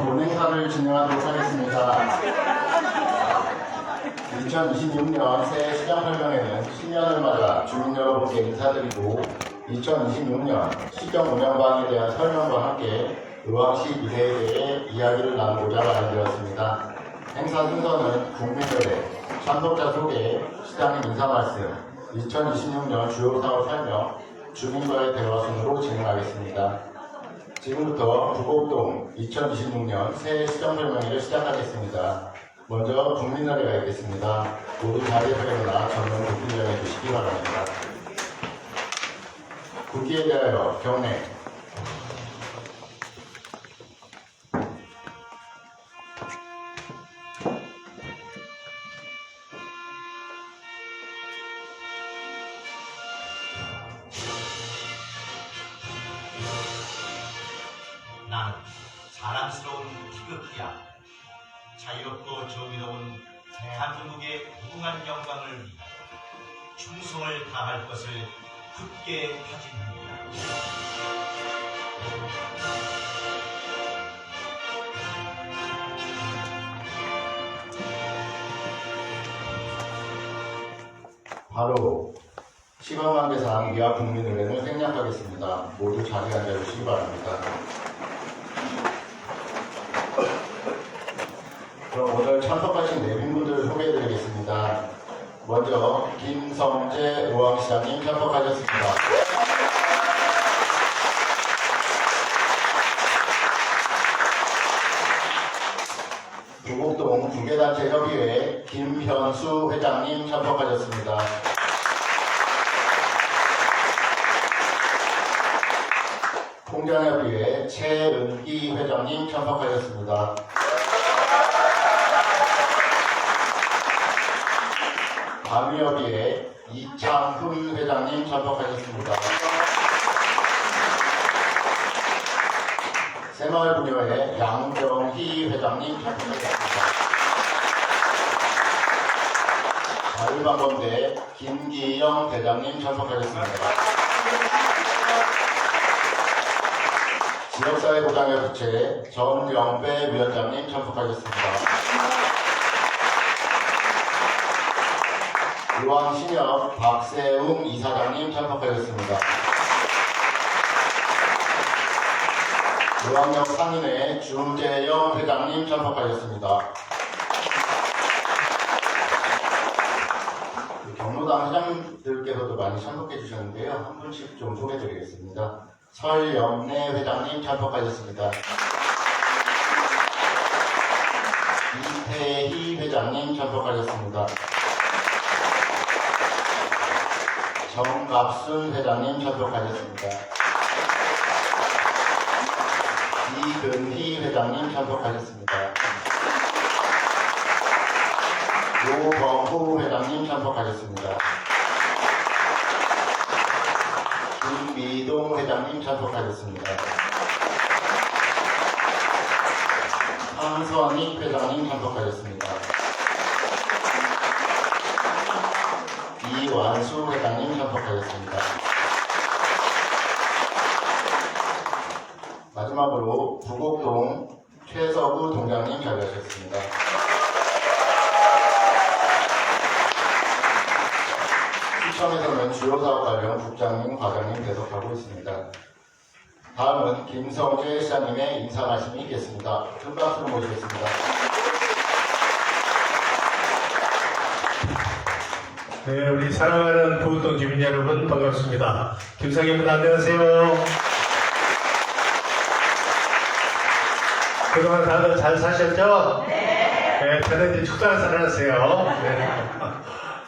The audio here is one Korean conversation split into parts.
본행사를 진행하도록 하겠습니다. 2026년 새해 시장 설명회는 신년을 맞아 주민 여러분께 인사드리고 2026년 시정 운영방에 대한 설명과 함께 의왕시 미래에 대해 이야기를 나누고자 마련되었습니다. 행사 순서는 국민들의 참석자 소개, 시장의 인사 말씀, 2026년 주요 사업 설명, 주민과의 대화 순으로 진행하겠습니다. 지금부터 부곡동 2026년 새해 시정 설명회를 시작하겠습니다. 먼저 국민노래가 있겠습니다. 모두 자리에서 일어나 전면 국기를 해주시기 바랍니다. 국기에 대하여 경례. 나는 자랑스러운 태극기야. 자유롭고 정의로운 대한민국의 무궁한 영광을 위하여 충성을 다할 것을 굳게 다짐합니다. 바로 시간관계상 이하 국민의회를 생략하겠습니다. 모두 자리에 앉아주시기 바랍니다. 그럼 오늘 참석하신 내빈분들을 소개해드리겠습니다. 먼저 김성재 의왕시장님 참석하셨습니다. 부곡동 군계단체협의회 김현수 회장님 참석하셨습니다. 통장협의회 최은희 회장님 참석하셨습니다. 밤위협의회 이창훈 회장님 참석하셨습니다. 새마을분여회 양정희 회장님 참석하셨습니다. 자율방범대 김기영 대장님 참석하셨습니다. 지역사회보장협의체 전영배 위원장님 참석하셨습니다. 의왕시역 박세웅 이사장님 참석하셨습니다. 의왕역 상인회 주재영 회장님 참석하셨습니다. 경로당 회장님들께서도 많이 참석해 주셨는데요. 한 분씩 좀 소개드리겠습니다. 설영래 회장님 참석하셨습니다. 이태희 회장님 참석하셨습니다. 정갑순 회장님 참석하셨습니다. 이근희 회장님 참석하셨습니다. 노범후 회장님 참석하셨습니다. 김미동 회장님 참석하셨습니다. 황선익 회장님 참석하셨습니다. 이완수 회장님 참석하셨습니다. 마지막으로 부곡동 최서구 동장님 자리하셨습니다. 시청에서는 주요 사업 관련 국장님, 과장님 계속하고 있습니다. 다음은 김성재 시장님의 인사 말씀이 있겠습니다. 큰 박수로 모시겠습니다. 네, 우리 사랑하는 부곡동 주민 여러분 반갑습니다. 김상입니다. 안녕하세요. 그동안 다들 잘 사셨죠? 네, 저는 이제 축사를 살았어요. 네.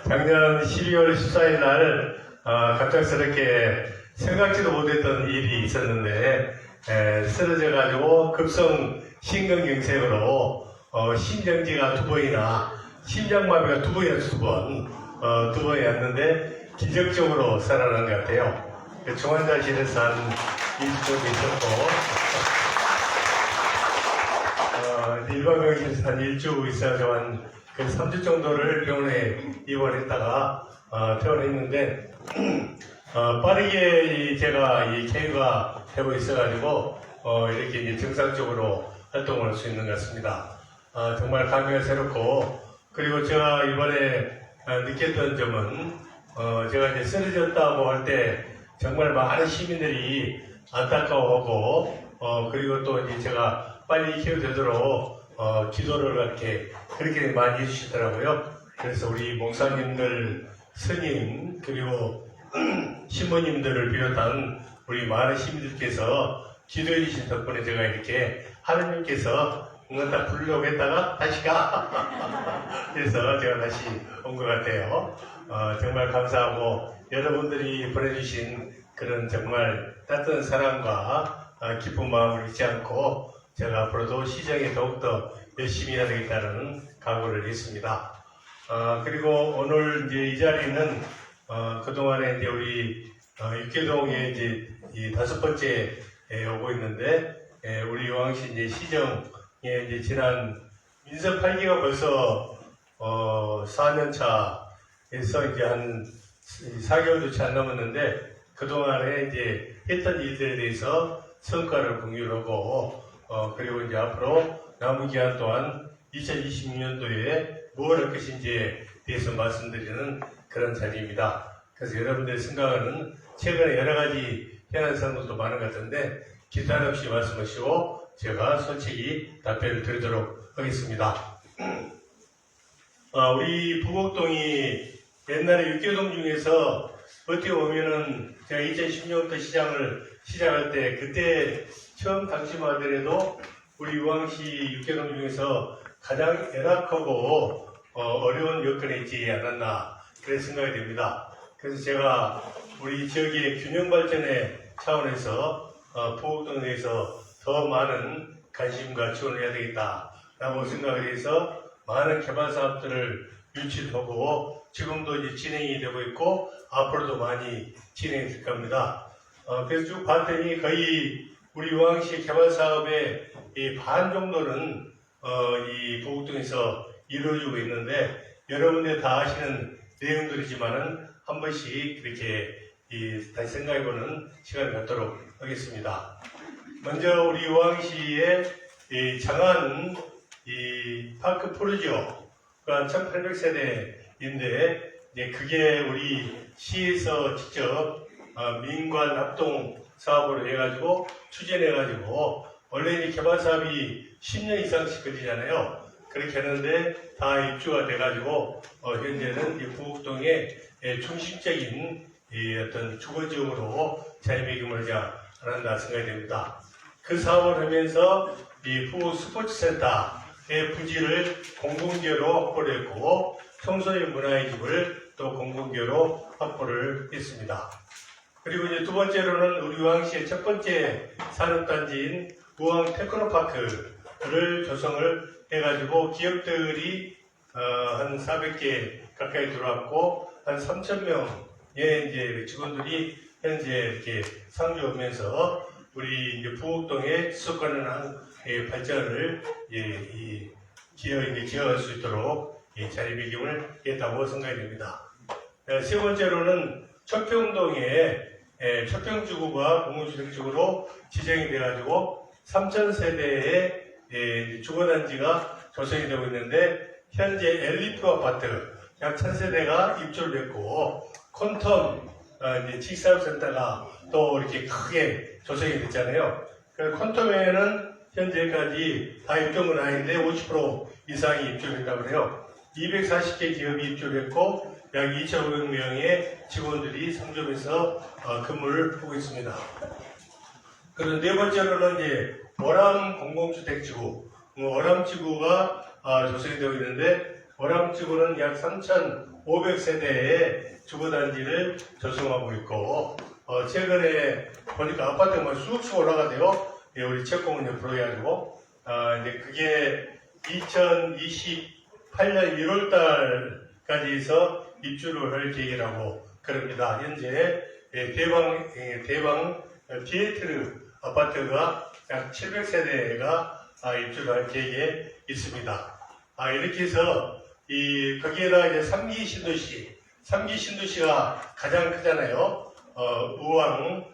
작년 12월 14일 날 갑작스럽게 생각지도 못했던 일이 있었는데 쓰러져가지고 급성 심근경색으로 심정지가 2번이나 심장마비가 2번이나 2번이 왔는데 기적적으로 살아난 것 같아요. 중환자실에서 한 2주 정도 있었고 일반 병실에서 한 1주 있어서 한 3주 정도를 병원에 입원했다가 퇴원했는데 빠르게 제가 이 쾌유가 되고 있어가지고 이렇게 이제 정상적으로 활동을 할 수 있는 것 같습니다. 정말 감회가 새롭고, 그리고 제가 이번에 느꼈던 점은 제가 이제 쓰러졌다고 할 때 정말 많은 시민들이 안타까워하고 그리고 또 이제 제가 빨리 치료되도록 기도를 그렇게 많이 해주시더라고요. 그래서 우리 목사님들, 스님, 그리고 신부님들을 비롯한 우리 많은 시민들께서 기도해 주신 덕분에 제가 이렇게 하느님께서 응답 부르려고 했다가 다시 가. 그래서 제가 다시 온 것 같아요. 정말 감사하고 여러분들이 보내주신 그런 정말 따뜻한 사랑과 기쁜 마음을 잊지 않고 제가 앞으로도 시정에 더욱더 열심히 해야 되겠다는 각오를 했습니다. 그리고 오늘 이제 이 자리는 그동안에 이제 우리 육계동에 이제 이 5번째 오고 있는데 우리 왕시 이제 시정에 이제 지난 민선 8기가 벌써 4년 차에서 이제 한 4개월도 채 안 남았는데 그동안에 이제 했던 일들에 대해서 성과를 공유하고 그리고 이제 앞으로 남은 기간 동안 2026년도에 뭘 할 것인지에 대해서 말씀드리는 그런 자리입니다. 그래서 여러분들이 생각하는 최근에 여러 가지 현안 사항도 많은 것 같은데 기탄 없이 말씀하시고 제가 솔직히 답변을 드리도록 하겠습니다. 우리 부곡동이 옛날에 육계동 중에서 어떻게 보면은 제가 2010년부터 시작할 때 그때 처음 당시만 하더라도 우리 우왕시 육계동 중에서 가장 열악하고 어려운 여건에 있지 않았나 그런 생각이 됩니다. 그래서 제가 우리 지역의 균형 발전의 차원에서 부곡동에 대해서 더 많은 관심과 지원을 해야 되겠다라고 생각을 해서 많은 개발 사업들을 유치하고 지금도 이제 진행이 되고 있고 앞으로도 많이 진행이 될 겁니다. 그래서 쭉 봤더니 거의 우리 우왕시 개발 사업의 반 정도는 이 부곡동에서 이루어지고 있는데 여러분들 다 아시는 내용들이지만은 한 번씩 이렇게 다시 생각해보는 시간을 갖도록 하겠습니다. 먼저 우리 우왕시의 장안 파크 프로지오가 1800세대인데 그게 우리 시에서 직접 민관 합동 사업으로 해가지고 추진해가지고 원래 이 개발 사업이 10년 이상씩 걸리잖아요. 그렇게 했는데 다 입주가 돼가지고 현재는 이 부곡동의 중심적인 어떤 주거지역으로 자리매김을 안 한다 생각이 됩니다. 그 사업을 하면서 이 부곡 스포츠센터의 부지를 공공기여로 확보를 했고 청소년 문화의 집을 또 공공기여로 확보를 했습니다. 그리고 이제 두 번째로는 우리 우왕시의 첫 번째 산업단지인 우왕 테크노파크를 조성을 해가지고 기업들이 한 400개 가까이 들어왔고 한 3,000명의 이제 직원들이 현재 이렇게 상주하면서 우리 이제 부곡동의 수도권한 발전을 기여할 수 있도록 자리매김을 했다고 생각이 됩니다. 세 번째로는 척평동에 척평지구가 공공주택지구로 지정이 돼가지고 3,000세대의 주거단지가 조성이 되고 있는데 현재 엘리트 아파트 약 1,000세대가 입주를 했고 콘텀 지식사업센터가 또 이렇게 크게 조성이 됐잖아요. 그 콘텀에는 현재까지 다 입주는 아닌데 50% 이상이 입주를 했다고 해요. 240개 기업이 입주를 했고 약 2,500명의 직원들이 상점에서 근무를 하고 있습니다. 그리고 네 번째로는 이제 월암 공공주택지구, 월암지구가 조성이 되고 있는데 월암지구는 약 3,500세대의 주거단지를 조성하고 있고 최근에 보니까 아파트가 쑥쑥 올라가대요. 우리 채권을 옆으로 해가지고 이제 그게 2028년 1월달까지 해서 입주를 할 계획이라고 그럽니다. 현재 대방 디에트르 아파트가 약 700세대가 입주를 할 계획에 있습니다. 이렇게 해서 거기에다 이제 3기 신도시가 가장 크잖아요. 우왕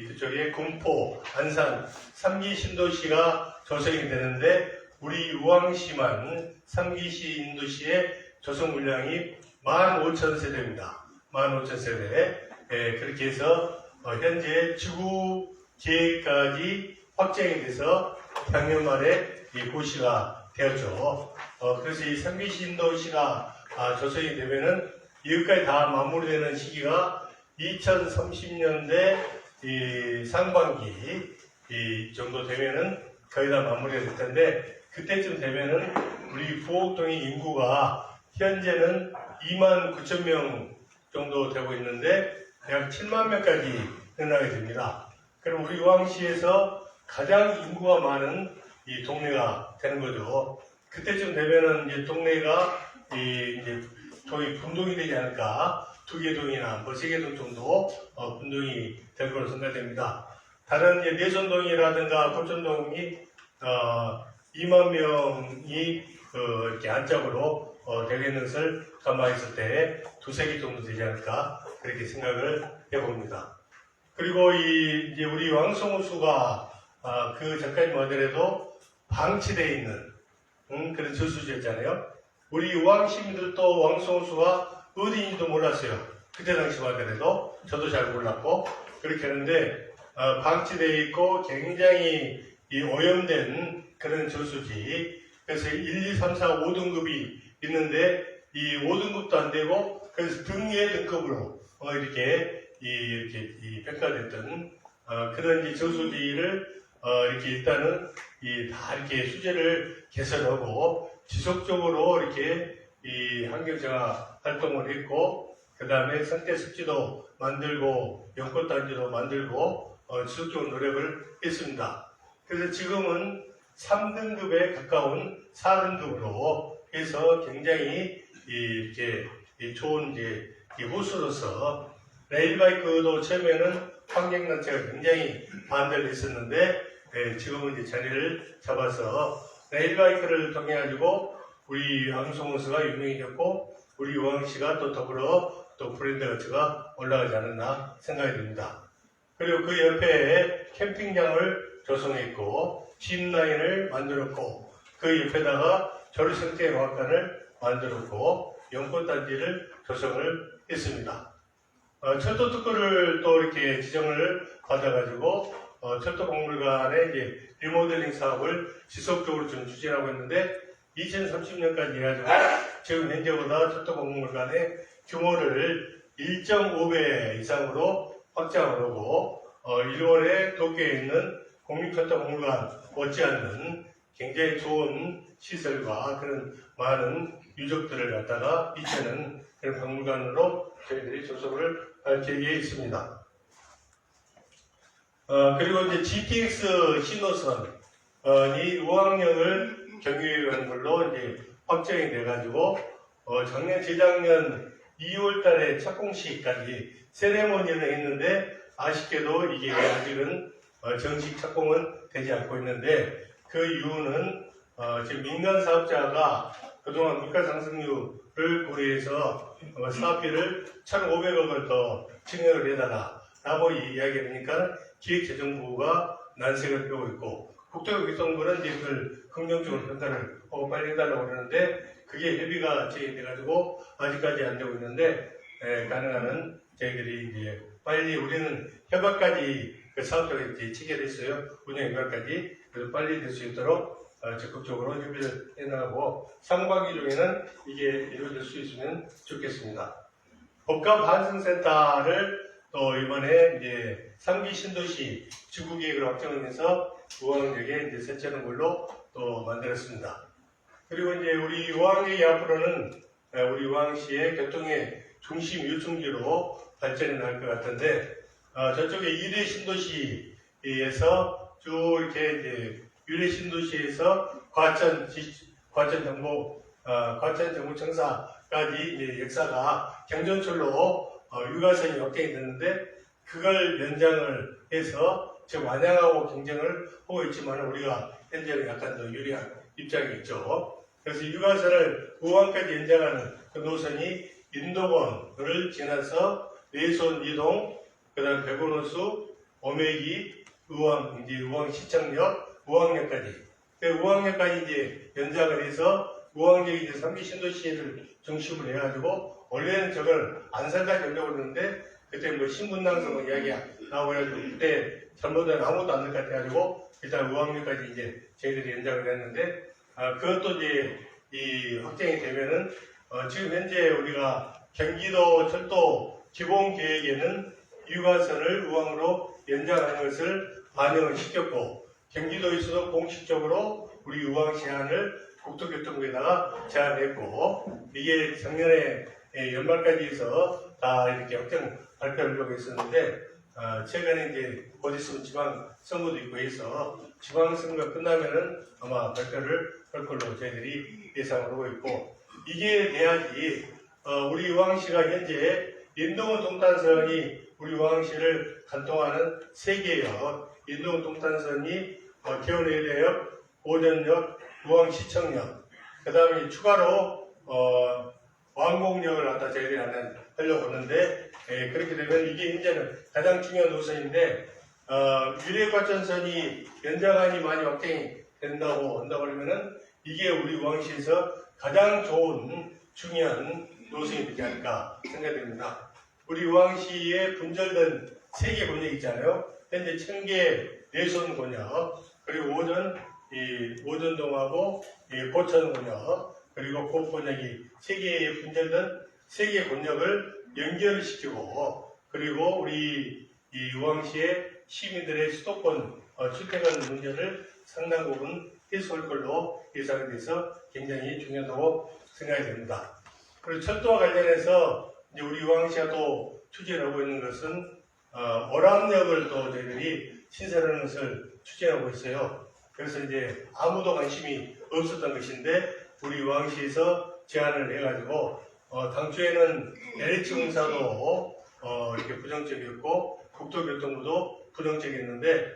그쪽에 군포, 안산 3기 신도시가 조성이 되는데 우리 우왕시만 3기시 인도시의 조성 물량이 15,000세대입니다. 15,000세대. 그렇게 해서 현재 지구 계획까지 확정이 돼서 작년 말에 이 고시가 되었죠. 그래서 이 3기시 인도시가 조성이 되면은 여기까지 다 마무리되는 시기가 2030년대 이 상반기 이 정도 되면은 거의 다 마무리가 될 텐데, 그때쯤 되면은 우리 부곡동의 인구가 현재는 29,000명 정도 되고 있는데 약 7만 명까지 늘어나게 됩니다. 그럼 우리 우왕시에서 가장 인구가 많은 이 동네가 되는 거죠. 그때쯤 되면은 이제 동네가 이제 거의 분동이 되지 않을까. 2개 동이나 뭐 3개 동 정도 분동이 될 거로 생각됩니다. 다른 이제 내선동이라든가 고천동이 2만 명이 이렇게 안짝으로 되겠는 것을 감안했을 때 2-3개 정도 되지 않을까 그렇게 생각을 해봅니다. 그리고 이제 우리 왕성호수가 그 전까지 하더라도 방치되어 있는 그런 저수지였잖아요. 우리 우왕 시민들도 왕성호수가 어디인지도 몰랐어요. 그때 당시만 하더라도 저도 잘 몰랐고 그렇게 하는데 방치되어 있고 굉장히 이 오염된 그런 저수지. 그래서 1, 2, 3, 4, 5등급이 있는데 이 5등급도 안 되고 그래서 등의 등급으로 이렇게 평가됐던 그런 이 저수지를 이렇게 일단은 다 이렇게 수제를 개선하고 지속적으로 이렇게 이 환경정화 활동을 했고, 그 다음에 생태 습지도 만들고 연꽃단지도 만들고 지속적으로 노력을 했습니다. 그래서 지금은 3등급에 가까운 4등급으로 해서 굉장히 이렇게 좋은 이제 호수로서 레일바이크도 처음에는 환경단체가 굉장히 반대를 했었는데 지금은 이제 자리를 잡아서 레일바이크를 통해 가지고 우리 왕성호수가 유명해졌고 우리 우왕시가 또 더불어 또 브랜드 가치가 올라가지 않았나 생각이 듭니다. 그리고 그 옆에 캠핑장을 조성했고 짚라인을 만들었고 그 옆에다가 조류생태영화관을 만들었고 연꽃단지를 조성을 했습니다. 철도 특구를 또 이렇게 지정을 받아가지고 철도박물관의 이제 리모델링 사업을 지속적으로 좀 추진하고 있는데 2030년까지 해가지고 지금 현재보다 철도박물관의 규모를 1.5배 이상으로 확장을 하고 일본의 도쿄에 있는 국립철도박물관 못지않는 굉장히 좋은 시설과 그런 많은 유적들을 갖다가 비치는 그런 박물관으로 저희들이 조성을 할 계획에 있습니다. 그리고 이제 GTX 신호선이 우왕역을 경유해 가는 걸로 이제 확정이 돼가지고 작년 재작년 2월 달에 착공식까지 세레모니를 했는데 아쉽게도 이게 아직은 정식 착공은 되지 않고 있는데 그 이유는 지금 민간 사업자가 그동안 물가 상승률을 고려해서 사업비를 1,500억을 더 증액을 해달라 라고 이야기를 하니까 기획재정부가 난색을 펴고 있고 국토교통부는 이제 그걸 긍정적으로 평가를 하고 빨리 해달라고 그러는데 그게 협의가 진행돼가지고 아직까지 안 되고 있는데 가능한 한 저희들이 이제 빨리 우리는 협약까지 그 사업자가 이제 체결했어요. 운영 협약까지. 그래서 빨리 될 수 있도록 적극적으로 협의를 해나가고 상반기 중에는 이게 이루어질 수 있으면 좋겠습니다. 복합 환승센터를 또 이번에 이제 3기 신도시 지구계획을 확정을 해서 우왕역에 이제 설치하는 걸로 또 만들었습니다. 그리고 이제 우리 우왕역이 앞으로는 우리 우왕시의 교통의 중심 요충지로 발전이 날 것 같은데 저쪽에 유래 신도시에서 쭉 이렇게 이제 유래 신도시에서 과천 정보청사까지 이제 역사가 경전철로 유가선이 확정이 됐는데 그걸 연장을 해서 지금 완양하고 경쟁을 하고 있지만 우리가 현재는 약간 더 유리한 입장이 있죠. 그래서 유가선을 우왕까지 연장하는 그 노선이 인도원을 지나서 내손 이동, 그 다음 백운호수, 오메기, 우왕시청역, 우왕역까지 우왕역까지 이제 연장을 해서 우왕역이 이제 3기 신도시를 중심으로 해가지고 원래는 저걸 안산까지 오려고 그러는데 그때 뭐 신분당선 이야기가 나와가지고 그때 잘못하면 아무것도 안 될 것 같아가지고 일단 우왕역까지 이제 저희들이 연장을 했는데 그것도 이제 이 확정이 되면은 지금 현재 우리가 경기도 철도 기본 계획에는 유관선을 우왕으로 연장하는 것을 반영을 시켰고 경기도에서도 공식적으로 우리 우왕시 안을 국토교통부에다가 제안했고 이게 작년에 연말까지 해서 다 이렇게 확정 발표를 하려고 했었는데 최근에 이제 곧 있으면 지방선거도 있고 해서 지방선거 끝나면은 아마 발표를 할 걸로 저희들이 예상을 하고 있고 이게 돼야지 우리 우왕시가 현재 인동원 동탄선이 우리 우왕시를 관통하는 세 개역 인동원 동탄선이 개원해역, 오전역, 우왕시청역 그 다음에 추가로 왕곡역을 갖다 저희들이 하려고 하는데 그렇게 되면 이게 현재는 가장 중요한 노선인데 유래과천선이 연장안이 많이 확정이 된다고 한다고 하면은 이게 우리 우왕시에서 가장 좋은 중요한 노선이 되지 않을까 생각됩니다. 우리 우왕시에 분절된 세 개 권역 있잖아요. 현재 청계 내손 권역 그리고 오전동하고 고천 권역 그리고 고 권역이 세 개의 분절된 세 개 권역을 연결시키고 그리고 우리 이 우왕시의 시민들의 수도권 출퇴근 문제를 상당 부분 해소할 걸로 예상이 돼서 굉장히 중요하다고 생각이 됩니다. 그리고 철도와 관련해서 이제 우리 우왕시가 또 추진하고 있는 것은 오람역을 또 저희들이 신설하는 것을 추진하고 있어요. 그래서 이제 아무도 관심이 없었던 것인데 우리 우왕시에서 제안을 해가지고 당초에는 LH 공사도 이렇게 부정적이었고 국토교통부도 부정적이었는데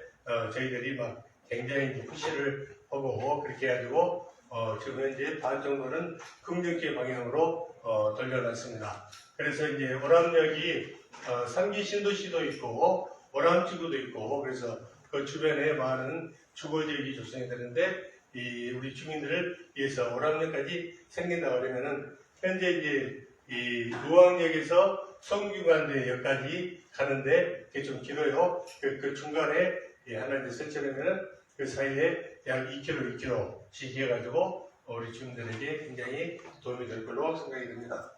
저희들이 막 굉장히 이제 푸시를 하고 그렇게 해가지고 지금 현재 반 정도는 긍정적 방향으로 돌려놨습니다. 그래서 이제 오람역이 3기 신도시도 있고 오람지구도 있고 그래서 그 주변에 많은 주거지역이 조성이 되는데 우리 주민들을 위해서 오람역까지 생긴다고 하면은 현재 이제 이 우왕역에서 성균관대역까지 가는데 그게 좀 길어요. 그 중간에 하나 이제 설치하면은 그 사이에 약 2km, 2km씩 해가지고 우리 주민들에게 굉장히 도움이 될 걸로 생각이 됩니다.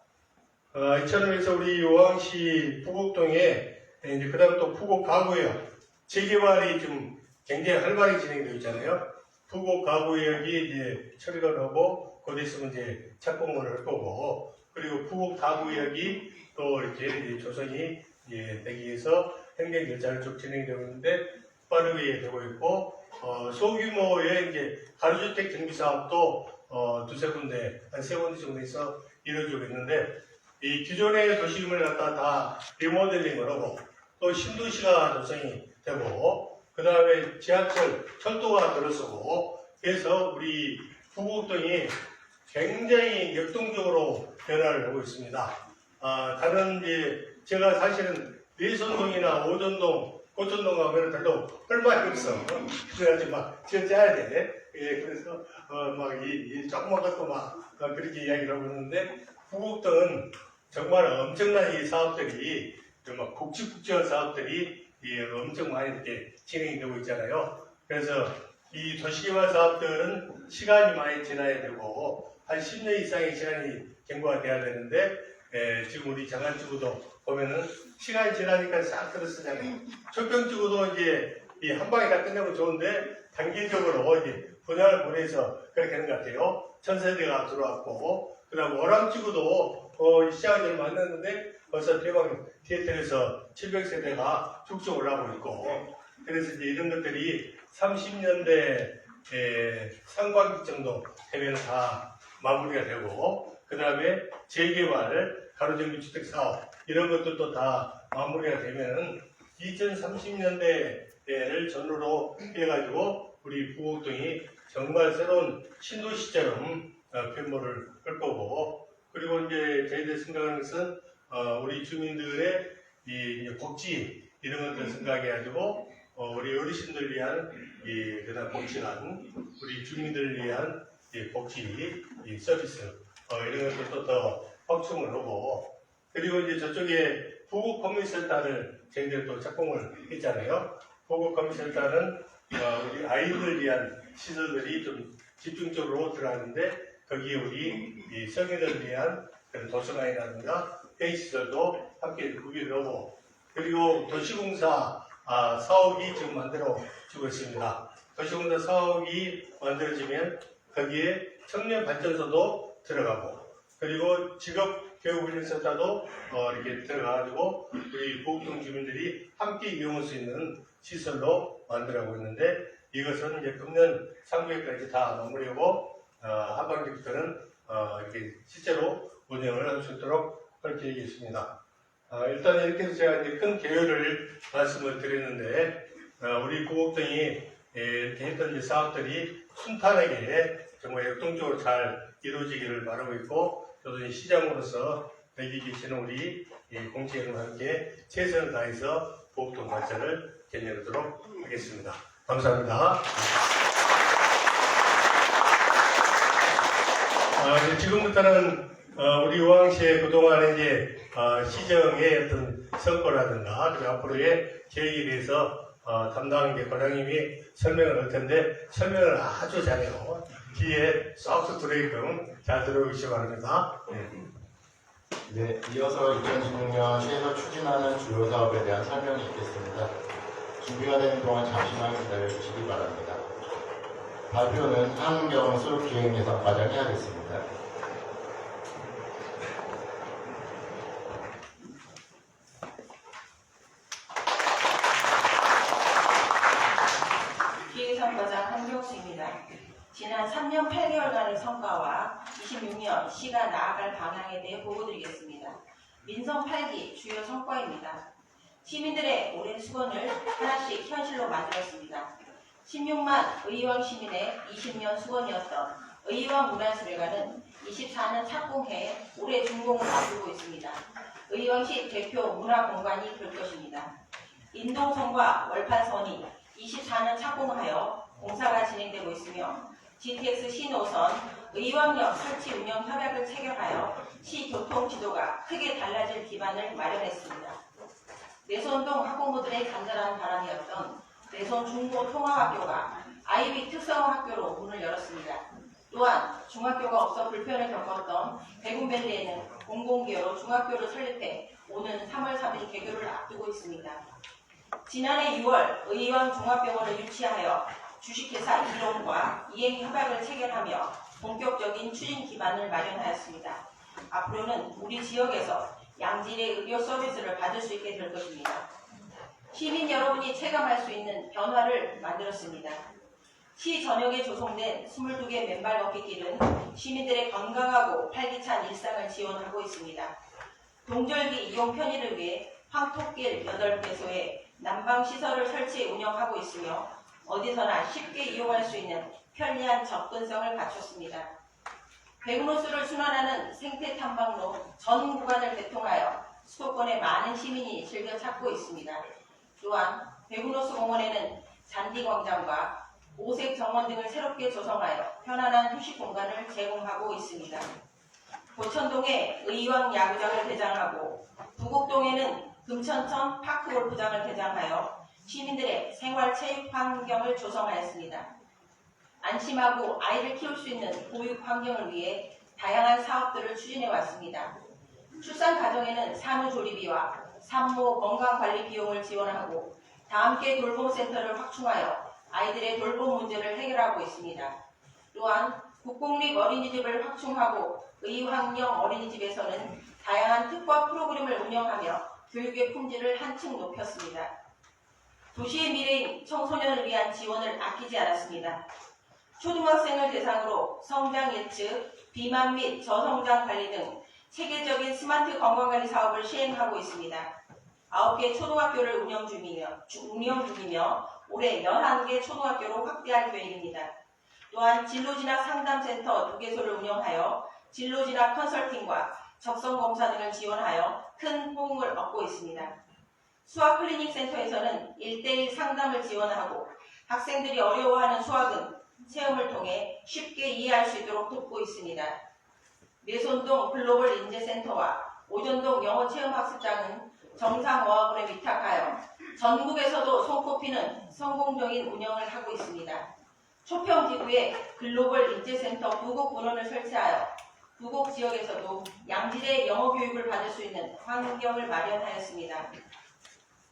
이처럼 해서 우리 우왕시 부곡동에 이제 그다음 또 부곡 가구역 재개발이 좀 굉장히 활발하게 진행되고 있잖아요. 부곡 가구역이 이제 처리가 하고 곧 있으면 이제 착공을 할 거고 그리고 부곡 가구역이 또 이렇게 조성이 되기 위해서 행정 절차를 쭉 진행되고 있는데 빠르게 되고 있고 소규모의 이제 가로주택 정비 사업도 두세 군데, 한 세 군데 정도에서 이루어지고 있는데 이 기존의 도시금을 갖다 다 리모델링을 하고 또 신도시가 조성이 되고 그 다음에 지하철, 철도가 들어서고 그래서 우리 부곡동이 굉장히 역동적으로 변화를 하고 있습니다. 다른 이제 제가 사실은 내선동이나 오전동, 고천동 가면 별로 헐말이 없어. 그래가지고 막 지어짜야 돼. 그래서 막 이 조그만 것도 막 그렇게 이야기를 하고 있는데 부곡동은 정말 엄청난 이 사업들이 막 국지국지한 사업들이 엄청 많이 이렇게 진행이 되고 있잖아요. 그래서 이 도시개발 사업들은 시간이 많이 지나야 되고 한 10년 이상의 시간이 경과가 돼야 되는데 지금 우리 장안지구도 보면은 시간이 지나니까 싹 들어서잖아요. 초평지구도 이제 이 한 방에 다 끝내면 좋은데 단기적으로 이제 분양을 보내서 그렇게 하는 것 같아요. 1000세대가 들어왔고 그다음 오람지구도 시작이 얼마 안 됐는데 벌써 대박 티에텔에서 700세대가 쭉쭉 올라오고 있고 그래서 이제 이런 것들이 30년대 상반기 정도 되면 다 마무리가 되고 그 다음에 재개발, 가로정비 주택 사업 이런 것들도 다 마무리가 되면 2030년대를 전후로 해가지고 우리 부곡동이 정말 새로운 신도시처럼 변모를 할 거고 그리고 이제 저희들 생각하는 것은 우리 주민들의 이 복지 이런 것들 생각해가지고 우리 어르신들 위한 그다음 복지관, 우리 주민들을 위한 복지 서비스 이런 것들도 더 확충을 하고, 그리고 이제 저쪽에 보국 커뮤니센터를 저희들 또 착공을 했잖아요. 보국 커뮤니센터는 우리 아이들 위한 시설들이 좀 집중적으로 들어가는데, 거기에 우리 성인들을 위한 그런 도서관이라든가 회의시설도 함께 구비를 하고, 그리고 도시공사 사업이 지금 만들어지고 있습니다. 도시공사 사업이 만들어지면 거기에 청년 발전소도 들어가고, 그리고 직업교육훈련센터도 이렇게 들어가가지고 우리 보국동 주민들이 함께 이용할 수 있는 시설로 만들어가고 있는데, 이것은 이제 금년 상반기까지 다 마무리하고 하반기부터는 이렇게 실제로 운영을 할 수 있도록 할 계획이 있습니다. 일단 이렇게 해서 제가 이제 큰 계획을 말씀을 드렸는데, 우리 보국동이 이렇게 했던 이제 사업들이 순탄하게 정말 역동적으로 잘 이루어지기를 바라고 있고, 저도 이 시장으로서 여기 계시는 우리 공채 여러분과 함께 최선을 다해서 보국동 발전을 견인하도록 하겠습니다. 감사합니다. 지금부터는 우리 의왕시의 그동안 이제 시정의 어떤 성과라든가 그리고 앞으로의 계획에 대해서 담당 관장님이 설명을 할 텐데, 설명을 아주 잘해요. 귀에 쏙쏙 들어있게끔 잘 들어오시기 바랍니다. 네, 이어서 2016년 시에서 추진하는 주요 사업에 대한 설명이 있겠습니다. 준비가 되는 동안 잠시만 기다려주시기 바랍니다. 발표는 한경수 기획예산과장이 하겠습니다. 기획예산과장 한경수입니다. 지난 3년 8개월간의 성과와 26년 시가 나아갈 방향에 대해 보고드리겠습니다. 민선 8기 주요 성과입니다. 시민들의 오랜 수건을 하나씩 현실로 만들었습니다. 16만 의왕 시민의 20년 수건이었던 의왕 문화수련관은 24년 착공해 올해 준공을 앞두고 있습니다. 의왕시 대표 문화공간이 될 것입니다. 인동선과 월판선이 24년 착공하여 공사가 진행되고 있으며, GTX 신호선 의왕역 설치 운영 협약을 체결하여 시 교통 지도가 크게 달라질 기반을 마련했습니다. 내손동 학부모들의 간절한 바람이었던 내손 중고 통합학교가 아이비 특성화학교로 문을 열었습니다. 또한 중학교가 없어 불편을 겪었던 백운밸리에는 공공기여로 중학교를 설립해 오는 3월 3일 개교를 앞두고 있습니다. 지난해 6월 의왕 종합병원을 유치하여 주식회사 이론과 이행협약을 체결하며 본격적인 추진 기반을 마련하였습니다. 앞으로는 우리 지역에서 양질의 의료 서비스를 받을 수 있게 될 것입니다. 시민 여러분이 체감할 수 있는 변화를 만들었습니다. 시 전역에 조성된 22개 맨발 걷기 길은 시민들의 건강하고 활기찬 일상을 지원하고 있습니다. 동절기 이용 편의를 위해 황토길 8개소에 난방시설을 설치 운영하고 있으며, 어디서나 쉽게 이용할 수 있는 편리한 접근성을 갖췄습니다. 백운호수를 순환하는 생태탐방로 전 구간을 개통하여 수도권의 많은 시민이 즐겨 찾고 있습니다. 또한 백운호수 공원에는 잔디광장과 오색 정원 등을 새롭게 조성하여 편안한 휴식 공간을 제공하고 있습니다. 고천동에 의왕 야구장을 개장하고 부곡동에는 금천천 파크골프장을 개장하여 시민들의 생활체육 환경을 조성하였습니다. 안심하고 아이를 키울 수 있는 보육 환경을 위해 다양한 사업들을 추진해 왔습니다. 출산 가정에는 산후조리비와 산모 건강관리 비용을 지원하고 다함께 돌봄센터를 확충하여 아이들의 돌봄 문제를 해결하고 있습니다. 또한 국공립 어린이집을 확충하고 의왕역 어린이집에서는 다양한 특화 프로그램을 운영하며 교육의 품질을 한층 높였습니다. 도시의 미래인 청소년을 위한 지원을 아끼지 않았습니다. 초등학생을 대상으로 성장 예측, 비만 및 저성장 관리 등 체계적인 스마트 건강관리 사업을 시행하고 있습니다. 9개 초등학교를 운영 중이며 올해 11개 초등학교로 확대할 계획입니다. 또한 진로진학 상담센터 2개소를 운영하여 진로진학 컨설팅과 적성검사 등을 지원하여 큰 호응을 얻고 있습니다. 수학 클리닉 센터에서는 1대1 상담을 지원하고 학생들이 어려워하는 수학은 체험을 통해 쉽게 이해할 수 있도록 돕고 있습니다. 매손동 글로벌 인재센터와 오전동 영어체험학습장은 정상어학원에 위탁하여 전국에서도 손꼽히는 성공적인 운영을 하고 있습니다. 초평지구에 글로벌 인재센터 부곡 본원을 설치하여 부곡 지역에서도 양질의 영어 교육을 받을 수 있는 환경을 마련하였습니다.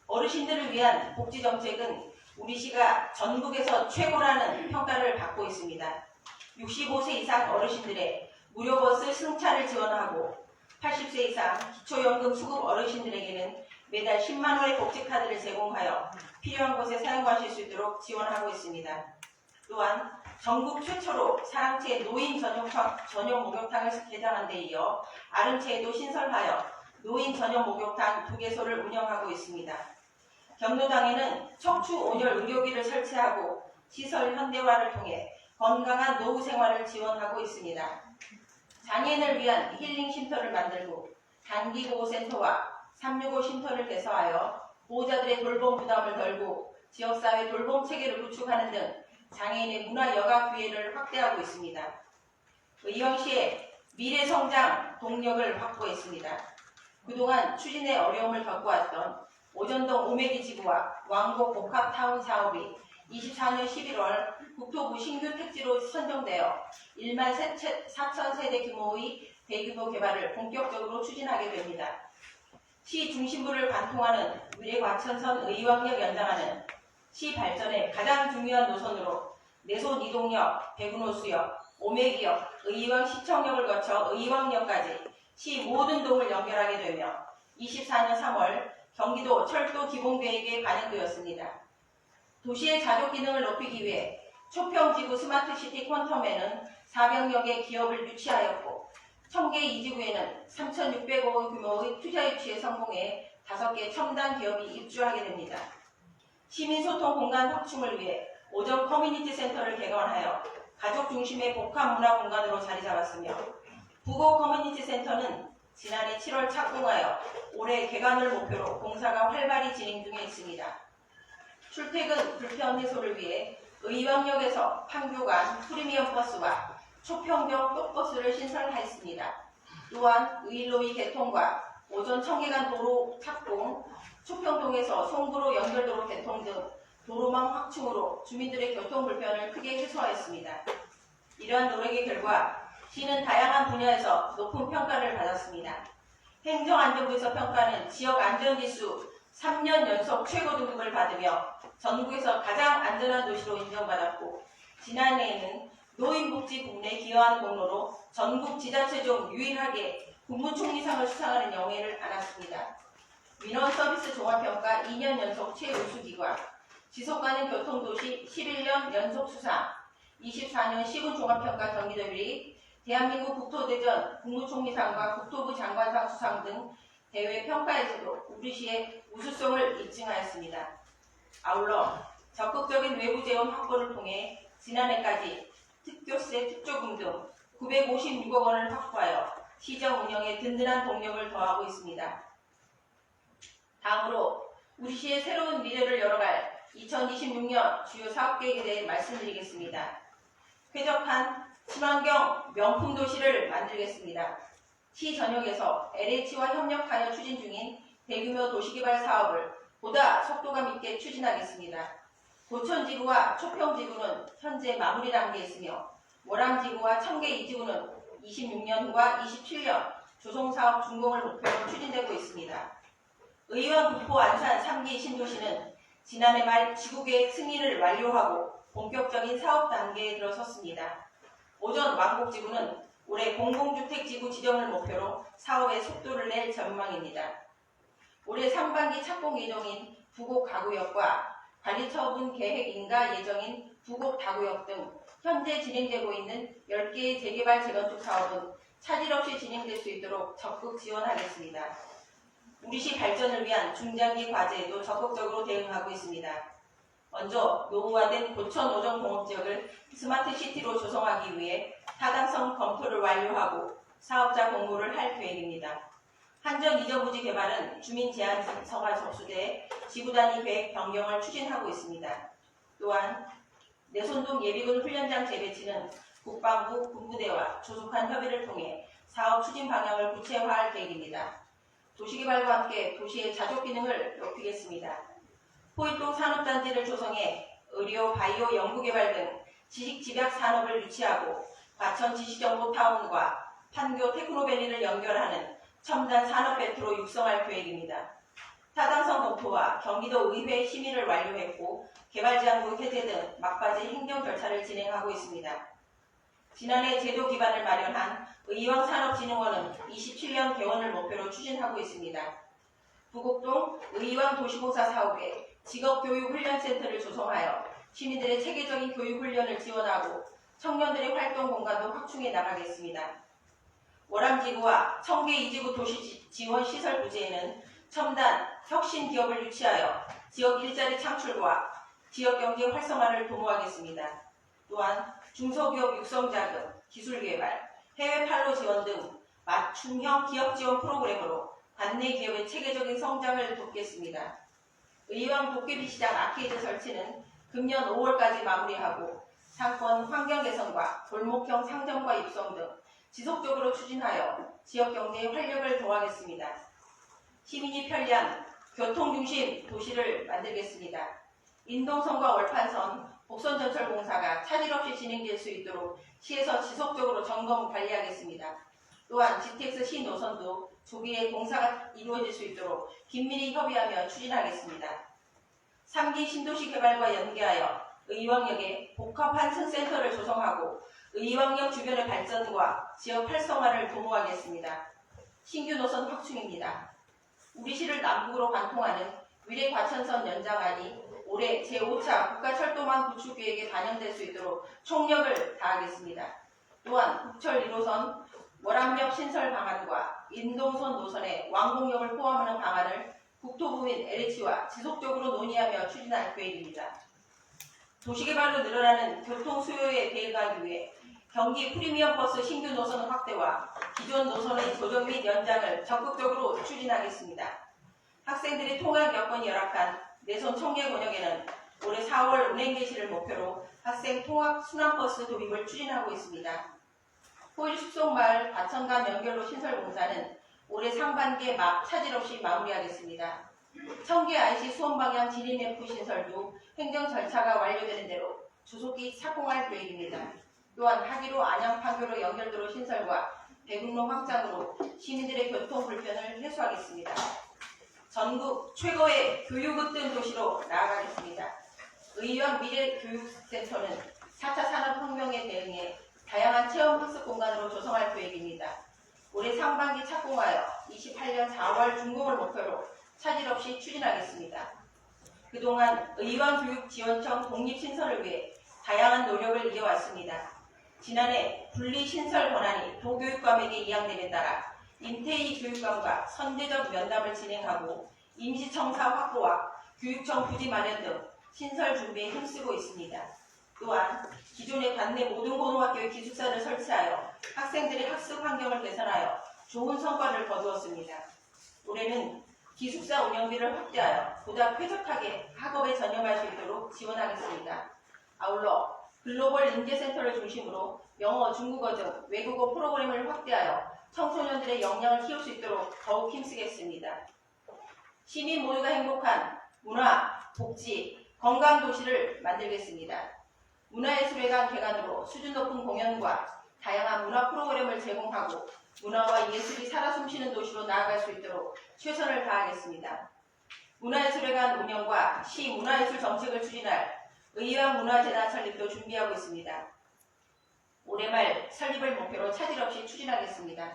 어르신들을 위한 복지 정책은 우리 시가 전국에서 최고라는 평가를 받고 있습니다. 65세 이상 어르신들의 무료 버스 승차를 지원하고 80세 이상 기초연금 수급 어르신들에게는 매달 10만 원의 복지카드를 제공하여 필요한 곳에 사용하실 수 있도록 지원하고 있습니다. 또한 전국 최초로 사랑채 노인 전용 목욕탕을 개장한 데 이어 아름채에도 신설하여 노인 전용 목욕탕 2개소를 운영하고 있습니다. 경로당에는 척추 온열 의료기를 설치하고 시설 현대화를 통해 건강한 노후 생활을 지원하고 있습니다. 장애인을 위한 힐링 쉼터를 만들고 단기 보호센터와 365 쉼터를 개설하여 보호자들의 돌봄 부담을 덜고 지역사회 돌봄 체계를 구축하는 등 장애인의 문화 여가 기회를 확대하고 있습니다. 의왕시의 미래성장 동력을 확보했습니다. 그동안 추진에 어려움을 겪어왔던 오전동 오메기 지구와 왕복 복합타운 사업이 24년 11월 국토부 신규 택지로 선정되어 1만 4천 세대 규모의 대규모 개발을 본격적으로 추진하게 됩니다. 시 중심부를 관통하는 의뢰과천선 의왕역 연장하는 시 발전의 가장 중요한 노선으로 내손 이동역, 백운호수역, 오메기역, 의왕시청역을 거쳐 의왕역까지 시 모든 동을 연결하게 되며 24년 3월 경기도 철도 기본계획에 반영되었습니다. 도시의 자족 기능을 높이기 위해 초평지구 스마트시티 퀀텀에는 400여 기업을 유치하였고 청계 이지구에는 3,600억 원 규모의 투자 유치에 성공해 5개 첨단 기업이 입주하게 됩니다. 시민소통 공간 확충을 위해 오전 커뮤니티 센터를 개관하여 가족 중심의 복합 문화 공간으로 자리 잡았으며 부곡 커뮤니티 센터는 지난해 7월 착공하여 올해 개관을 목표로 공사가 활발히 진행 중에 있습니다. 출퇴근 불편 해소를 위해 의왕역에서 판교간 프리미엄 버스와 초평경 똑버스를 신설하였습니다. 또한 의일로이 개통과 오전 청계간 도로 착공, 초평동에서 송구로 연결도로 개통 등 도로망 확충으로 주민들의 교통 불편을 크게 해소하였습니다. 이러한 노력의 결과 시는 다양한 분야에서 높은 평가를 받았습니다. 행정안전부에서 평가는 지역안전지수 3년 연속 최고 등급을 받으며 전국에서 가장 안전한 도시로 인정받았고 지난해에는 노인복지 부문에 기여하는 공로로 전국 지자체 중 유일하게 국무총리상을 수상하는 영예를 안았습니다. 민원서비스 종합평가 2년 연속 최우수기관, 지속가능 교통도시 11년 연속 수상, 24년 시군종합평가 경기도별이 대한민국 국토대전 국무총리상과 국토부 장관상 수상 등 대외 평가에서도 우리시의 우수성을 입증하였습니다. 아울러 적극적인 외부 재원 확보를 통해 지난해까지 특교세, 특조금 등 956억 원을 확보하여 시정 운영에 든든한 동력을 더하고 있습니다. 다음으로 우리시의 새로운 미래를 열어갈 2026년 주요 사업계획에 대해 말씀드리겠습니다. 쾌적한 친환경 명품 도시를 만들겠습니다. 시 전역에서 LH와 협력하여 추진 중인 대규모 도시개발 사업을 보다 속도감 있게 추진하겠습니다. 고천지구와 초평지구는 현재 마무리 단계에 있으며 모람지구와 청계 이지구는 26년과 27년 조성사업 준공을 목표로 추진되고 있습니다. 의왕, 구포, 안산 3기 신도시는 지난해 말 지구계획 승인을 완료하고 본격적인 사업 단계에 들어섰습니다. 오전 왕복지구는 올해 공공주택지구 지정을 목표로 사업에 속도를 낼 전망입니다. 올해 상반기 착공 예정인 부곡 가구역과 관리처분 계획 인가 예정인 부곡 다구역 등 현재 진행되고 있는 10개의 재개발 재건축 사업은 차질 없이 진행될 수 있도록 적극 지원하겠습니다. 우리시 발전을 위한 중장기 과제에도 적극적으로 대응하고 있습니다. 먼저 노후화된 고천 오전 공업지역을 스마트시티로 조성하기 위해 타당성 검토를 완료하고 사업자 공모를 할 계획입니다. 한전 이전부지 개발은 주민 제한 서가 접수돼 지구 단위 계획 변경을 추진하고 있습니다. 또한 내손동 예비군 훈련장 재배치는 국방부 군부대와 조속한 협의를 통해 사업 추진 방향을 구체화할 계획입니다. 도시개발과 함께 도시의 자족 기능을 높이겠습니다. 포일동 산업단지를 조성해 의료, 바이오, 연구개발 등 지식집약 산업을 유치하고 과천 지식정보타운과 판교 테크노밸리를 연결하는 첨단 산업벨트로 육성할 계획입니다. 타당성 검토와 경기도 의회 심의를 완료했고 개발제한구 해제 등 막바지 행정 절차를 진행하고 있습니다. 지난해 제도 기반을 마련한 의왕산업진흥원은 27년 개원을 목표로 추진하고 있습니다. 부곡동 의왕도시공사 사업에 직업교육훈련센터를 조성하여 시민들의 체계적인 교육훈련을 지원하고 청년들의 활동 공간도 확충해 나가겠습니다. 월암지구와 청계 2지구 도시지원시설 부지에는 첨단 혁신 기업을 유치하여 지역 일자리 창출과 지역경제 활성화를 도모하겠습니다. 또한 중소기업 육성자금, 기술개발, 해외 판로 지원 등 맞춤형 기업 지원 프로그램으로 관내 기업의 체계적인 성장을 돕겠습니다. 의왕 도깨비시장 아케이드 설치는 금년 5월까지 마무리하고 상권 환경 개선과 골목형 상점과 입성 등 지속적으로 추진하여 지역 경제의 활력을 더하겠습니다. 시민이 편리한 교통중심 도시를 만들겠습니다. 인동선과 월판선, 복선전철공사가 차질 없이 진행될 수 있도록 시에서 지속적으로 점검 관리하겠습니다. 또한 GTX 신노선도 조기에 공사가 이루어질 수 있도록 긴밀히 협의하며 추진하겠습니다. 3기 신도시 개발과 연계하여 의왕역에 복합환승센터를 조성하고 의왕역 주변의 발전과 지역 활성화를 도모하겠습니다. 신규 노선 확충입니다. 우리 시를 남북으로 관통하는 위례 과천선 연장안이 올해 제5차 국가철도망 구축 계획에 반영될 수 있도록 총력을 다하겠습니다. 또한 국철 1호선 월암역 신설 방안과 인동선 노선의 완공역을 포함하는 방안을 국토부 및 LH와 지속적으로 논의하며 추진할 계획입니다. 도시개발로 늘어나는 교통 수요에 대응하기 위해 경기 프리미엄 버스 신규 노선 확대와 기존 노선의 조정 및 연장을 적극적으로 추진하겠습니다. 학생들의 통학 여건이 열악한 내손 청계권역에는 올해 4월 운행 개시를 목표로 학생 통학 순환버스 도입을 추진하고 있습니다. 포일 숙송마을 과천간 연결로 신설 공사는 올해 상반기에 차질 없이 마무리하겠습니다. 청계 IC 수원 방향 진입램프 신설도 행정 절차가 완료되는 대로 조속히 착공할 계획입니다. 또한 하기로 안양 판교로 연결도로 신설과 대국로 확장으로 시민들의 교통 불편을 해소하겠습니다. 전국 최고의 교육 으뜸 도시로 나아가겠습니다. 의왕 미래교육센터는 4차 산업혁명에 대응해 다양한 체험학습 공간으로 조성할 계획입니다. 올해 상반기 착공하여 28년 4월 준공을 목표로 차질 없이 추진하겠습니다. 그동안 의왕교육지원청 독립신설을 위해 다양한 노력을 이어왔습니다. 지난해 분리신설 권한이 도교육감에게 이양됨에 따라 임태희 교육감과 선제적 면담을 진행하고 임시청사 확보와 교육청 부지 마련 등 신설 준비에 힘쓰고 있습니다. 또한 기존의 관내 모든 고등학교의 기숙사를 설치하여 학생들의 학습 환경을 개선하여 좋은 성과를 거두었습니다. 올해는 기숙사 운영비를 확대하여 보다 쾌적하게 학업에 전념할 수 있도록 지원하겠습니다. 아울러 글로벌 인재센터를 중심으로 영어, 중국어 등 외국어 프로그램을 확대하여 청소년들의 역량을 키울 수 있도록 더욱 힘쓰겠습니다. 시민 모두가 행복한 문화, 복지, 건강 도시를 만들겠습니다. 문화예술회관 개관으로 수준 높은 공연과 다양한 문화 프로그램을 제공하고 문화와 예술이 살아 숨쉬는 도시로 나아갈 수 있도록 최선을 다하겠습니다. 문화예술회관 운영과 시 문화예술 정책을 추진할 의왕문화재단 설립도 준비하고 있습니다. 올해 말 설립을 목표로 차질 없이 추진하겠습니다.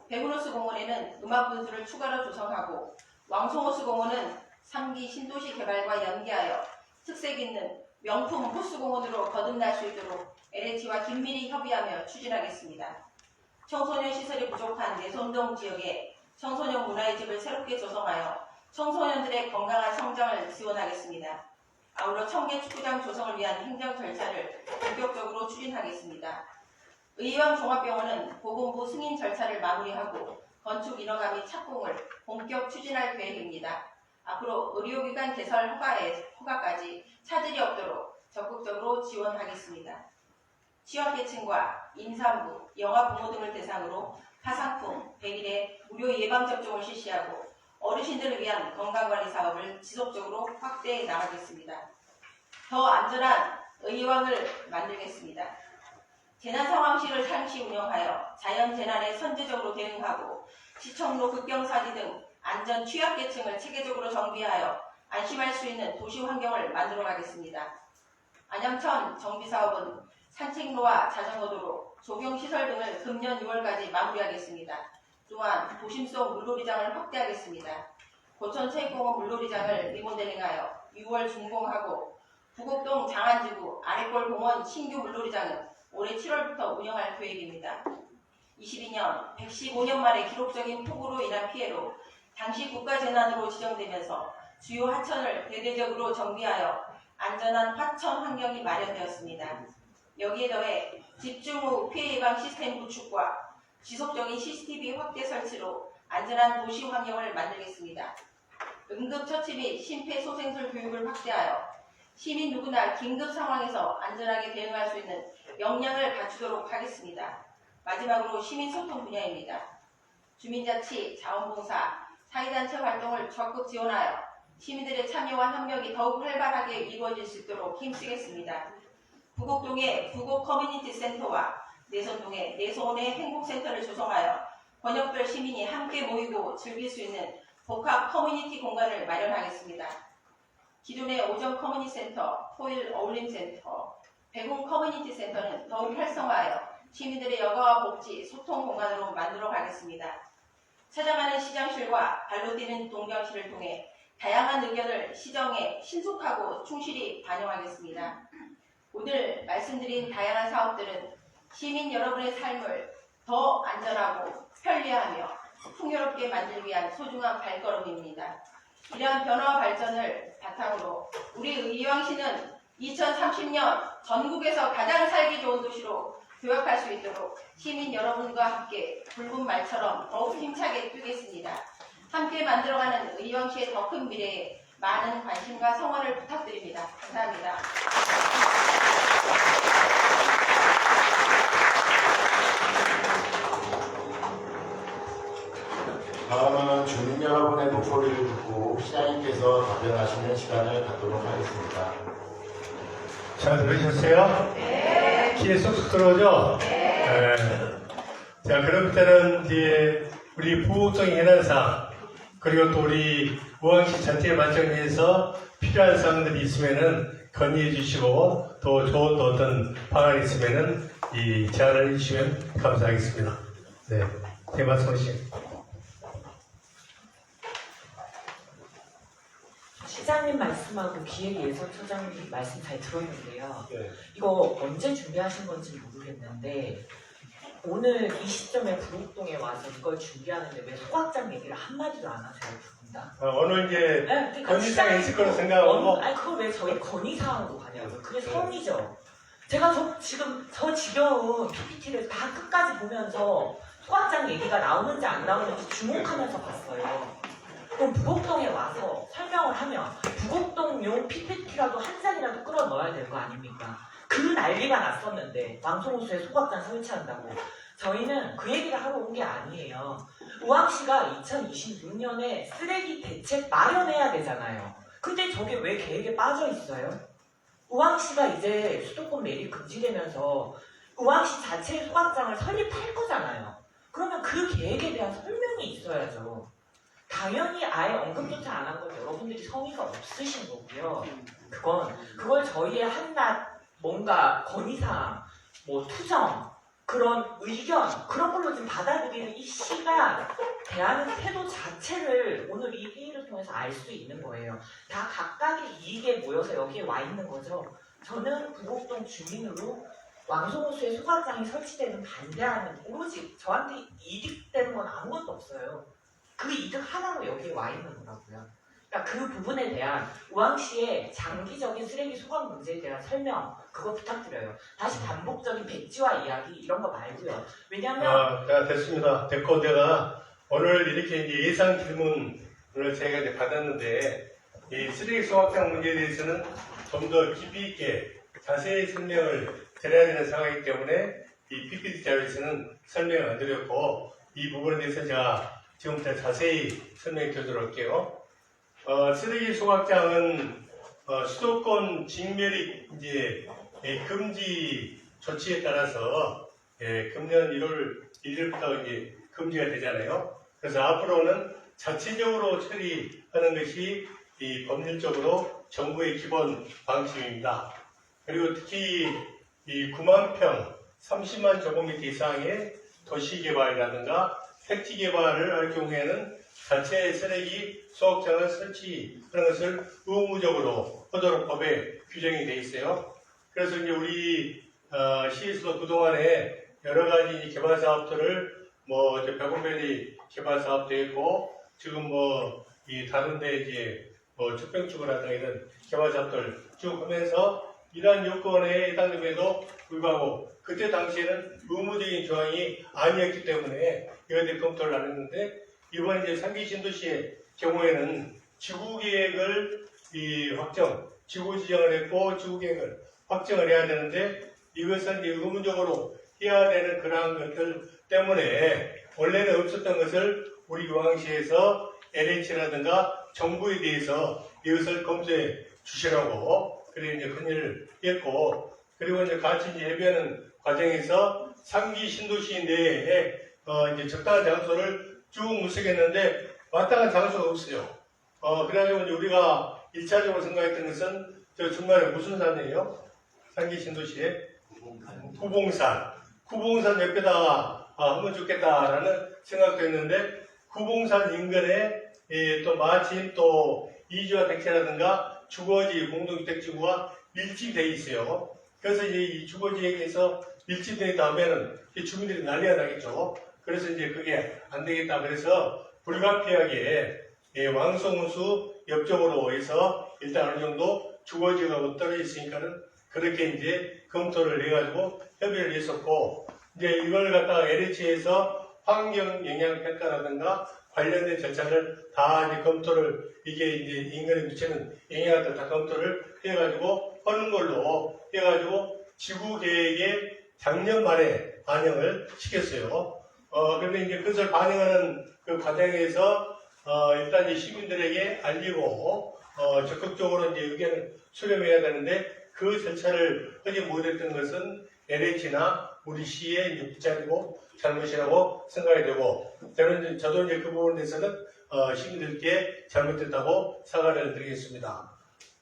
백운호수 공원에는 음악 분수를 추가로 조성하고 왕송호수 공원은 3기 신도시 개발과 연계하여 특색 있는 명품 호수공원으로 거듭날 수 있도록 LH와 긴밀히 협의하며 추진하겠습니다. 청소년 시설이 부족한 내손동 지역에 청소년 문화의 집을 새롭게 조성하여 청소년들의 건강한 성장을 지원하겠습니다. 아울러 청계 축구장 조성을 위한 행정 절차를 본격적으로 추진하겠습니다. 의왕종합병원은 보건부 승인 절차를 마무리하고 건축 인허가 및 착공을 본격 추진할 계획입니다. 앞으로 의료기관 개설 허가까지 차질이 없도록 적극적으로 지원하겠습니다. 취약계층과 임산부, 영아부모 등을 대상으로 파상풍 100일의 무료 예방접종을 실시하고 어르신들을 위한 건강관리 사업을 지속적으로 확대해 나가겠습니다. 더 안전한 의왕을 만들겠습니다. 재난상황실을 상시 운영하여 자연재난에 선제적으로 대응하고 시청로, 급경사지 등 안전 취약계층을 체계적으로 정비하여 안심할 수 있는 도시 환경을 만들어 가겠습니다. 안양천 정비사업은 산책로와 자전거도로, 조경시설 등을 금년 6월까지 마무리하겠습니다. 또한 도심속 물놀이장을 확대하겠습니다. 고천체육공원 물놀이장을 리모델링하여 6월 준공하고 부곡동 장안지구 아래골공원 신규 물놀이장은 올해 7월부터 운영할 계획입니다. 22년 115년 만에 기록적인 폭우로 인한 피해로 당시 국가재난으로 지정되면서 주요 하천을 대대적으로 정비하여 안전한 하천 환경이 마련되었습니다. 여기에 더해 집중 후 피해 예방 시스템 구축과 지속적인 CCTV 확대 설치로 안전한 도시 환경을 만들겠습니다. 응급처치 및 심폐소생술 교육을 확대하여 시민 누구나 긴급 상황에서 안전하게 대응할 수 있는 역량을 갖추도록 하겠습니다. 마지막으로 시민소통 분야입니다. 주민자치, 자원봉사, 사회단체 활동을 적극 지원하여 시민들의 참여와 협력이 더욱 활발하게 이루어질 수 있도록 힘쓰겠습니다. 부곡동의 부곡 커뮤니티 센터와 내선동의 내소원의 행복센터를 조성하여 권역별 시민이 함께 모이고 즐길 수 있는 복합 커뮤니티 공간을 마련하겠습니다. 기존의 오정 커뮤니티 센터, 토일 어울림센터, 배궁 커뮤니티 센터는 더욱 활성화하여 시민들의 여가와 복지, 소통 공간으로 만들어 가겠습니다. 찾아가는 시장실과 발로 뛰는 동경실을 통해 다양한 의견을 시정에 신속하고 충실히 반영하겠습니다. 오늘 말씀드린 다양한 사업들은 시민 여러분의 삶을 더 안전하고 편리하며 풍요롭게 만들기 위한 소중한 발걸음입니다. 이러한 변화와 발전을 바탕으로 우리 의왕시는 2030년 전국에서 가장 살기 좋은 도시로 도약할 수 있도록 시민 여러분과 함께 붉은 말처럼 더욱 힘차게 뛰겠습니다. 함께 만들어가는 의왕시의 더 큰 미래에 많은 관심과 성원을 부탁드립니다. 감사합니다. 다음은 주민 여러분의 목소리를 듣고 시장님께서 답변하시는 시간을 갖도록 하겠습니다. 잘 들으셨어요? 네. 귀에 쏙쏙 들어오죠? 네. 자, 그럼 이제 우리 부곡동 해난사 그리고 또 우리 우왕시 전체에 발전해서 필요한 사항들이 있으면은 건의해 주시고 또 좋은 또 어떤 방안이 있으면은 이 제안을 해주시면 감사하겠습니다. 네, 대마성 씨. 시장님 말씀하고 기획예술처장님 말씀 잘 들었는데요. 네. 이거 언제 준비하신 건지 모르겠는데 오늘 이 시점에 부곡동에 와서 이걸 준비하는데 왜 소각장 얘기를 한마디도 안 하세요, 두 분 다? 오늘 이제 네, 그러니까 건의사항이 있을 거로 생각하고 아니 그걸 왜 저희 건의사항으로 가냐고요. 그게 성이죠. 제가 저 지겨운 PPT를 다 끝까지 보면서 소각장 얘기가 나오는지 안 나오는지 주목하면서 봤어요. 그럼 부곡동에 와서 설명을 하면 부곡동용 PPT라도 한 장이라도 끌어넣어야 될 거 아닙니까? 그 난리가 났었는데 왕송호수에 소각장 설치한다고. 저희는 그 얘기를 하러 온 게 아니에요. 우왕시가 2026년에 쓰레기 대책 마련해야 되잖아요. 근데 저게 왜 계획에 빠져 있어요? 우왕시가 이제 수도권 매립 금지되면서 우왕시 자체의 소각장을 설립할 거잖아요. 그러면 그 계획에 대한 설명이 있어야죠. 당연히 아예 언급조차 안 한 건 여러분들이 성의가 없으신 거고요. 그걸 저희의 한낱 뭔가 건의사항, 뭐 투정, 그런 의견, 그런 걸로 좀 받아들이는 이 시가 대하는 태도 자체를 오늘 이 회의를 통해서 알 수 있는 거예요. 다 각각의 이익에 모여서 여기에 와 있는 거죠. 저는 부곡동 주민으로 왕송호수에 소각장이 설치되는 반대하는 오로지 저한테 이득되는 건 아무것도 없어요. 그 이득 하나로 여기에 와 있는 거라고요. 그러니까 그 부분에 대한 우왕시의 장기적인 쓰레기 소각 문제에 대한 설명 그거 부탁드려요. 다시 반복적인 백지화 이야기 이런 거 말고요. 왜냐하면 됐습니다. 됐고 내가 오늘 이렇게 이제 예상 질문을 제가 이제 받았는데, 이 쓰레기 소각장 문제에 대해서는 좀 더 깊이 있게 자세히 설명을 드려야 되는 상황이기 때문에 이 PPT 자료에서는 설명을 안 드렸고, 이 부분에 대해서 제가 지금부터 자세히 설명해 드리도록 할게요. 쓰레기 소각장은 수도권 직멸이 이제 금지 조치에 따라서 금년 1월 1일부터 이제 금지가 되잖아요. 그래서 앞으로는 자체적으로 처리하는 것이 이 법률적으로 정부의 기본 방침입니다. 그리고 특히 이 9만 평, 30만 제곱미터 이상의 도시개발이라든가 택지개발을 할 경우에는 자체 쓰레기 소각장을 설치하는 것을 의무적으로 하도록 법에 규정이 되어 있어요. 그래서 이제 우리 시에서도 그동안에 여러 가지 개발 사업들을 백운밸리 개발 사업도 했고, 지금 이 다른데 이제 축병축구라든가 이런 개발 사업들 쭉 하면서 이러한 요건에 해당됨에도 불구하고 그때 당시에는 의무적인 조항이 아니었기 때문에 이것에 검토를 안 했는데, 이번 이제 3기 신도시의 경우에는 지구계획을 지구 지정을 했고 지구계획을 확정을 해야 되는데, 이것은 이제 의무적으로 해야 되는 그러한 것들 때문에 원래는 없었던 것을 우리 요항시에서 LH라든가 정부에 대해서 이것을 검토해 주시라고 그래 이제 건의를 했고, 그리고 이제 같이 이제 협의하는 과정에서 3기 신도시 내에 이제 적당한 장소를 쭉 물색했는데 마땅한 장소가 없어요. 그래가지고 이제 우리가 1차적으로 생각했던 것은 저 중간에 무슨 산이에요? 3기 신도시에 구봉산 옆에다가 하면 좋겠다라는 생각도 했는데, 구봉산 인근에 또 마침 또 이주와 택지라든가 주거지 공동주택지구가 밀집되어 있어요. 그래서 이제 이 주거지에서 밀집되어 있다 하면은 주민들이 난리가 나겠죠. 그래서 이제 그게 안 되겠다. 그래서 불가피하게 왕성호수 옆쪽으로 해서 일단 어느 정도 주거지가 떨어져 있으니까는 그렇게 이제 검토를 해가지고 협의를 했었고, 이제 이걸 갖다가 LH에서 환경 영향 평가라든가 관련된 절차를 다 이제 검토를, 이게 이제 인간에 미치는 영향을 다 검토를 해가지고 하는 걸로 해가지고 지구 계획에 작년 말에 반영을 시켰어요. 그런데 이제 그것을 반영하는 그 과정에서 일단 이제 시민들에게 알리고 적극적으로 이제 의견을 수렴해야 되는데, 그 절차를 하지 못했던 것은 LH나 우리 시의 이제 부차리고 잘못이라고 생각이 되고, 저도 이제 그 부분에 대해서는 시민들께 잘못됐다고 사과를 드리겠습니다.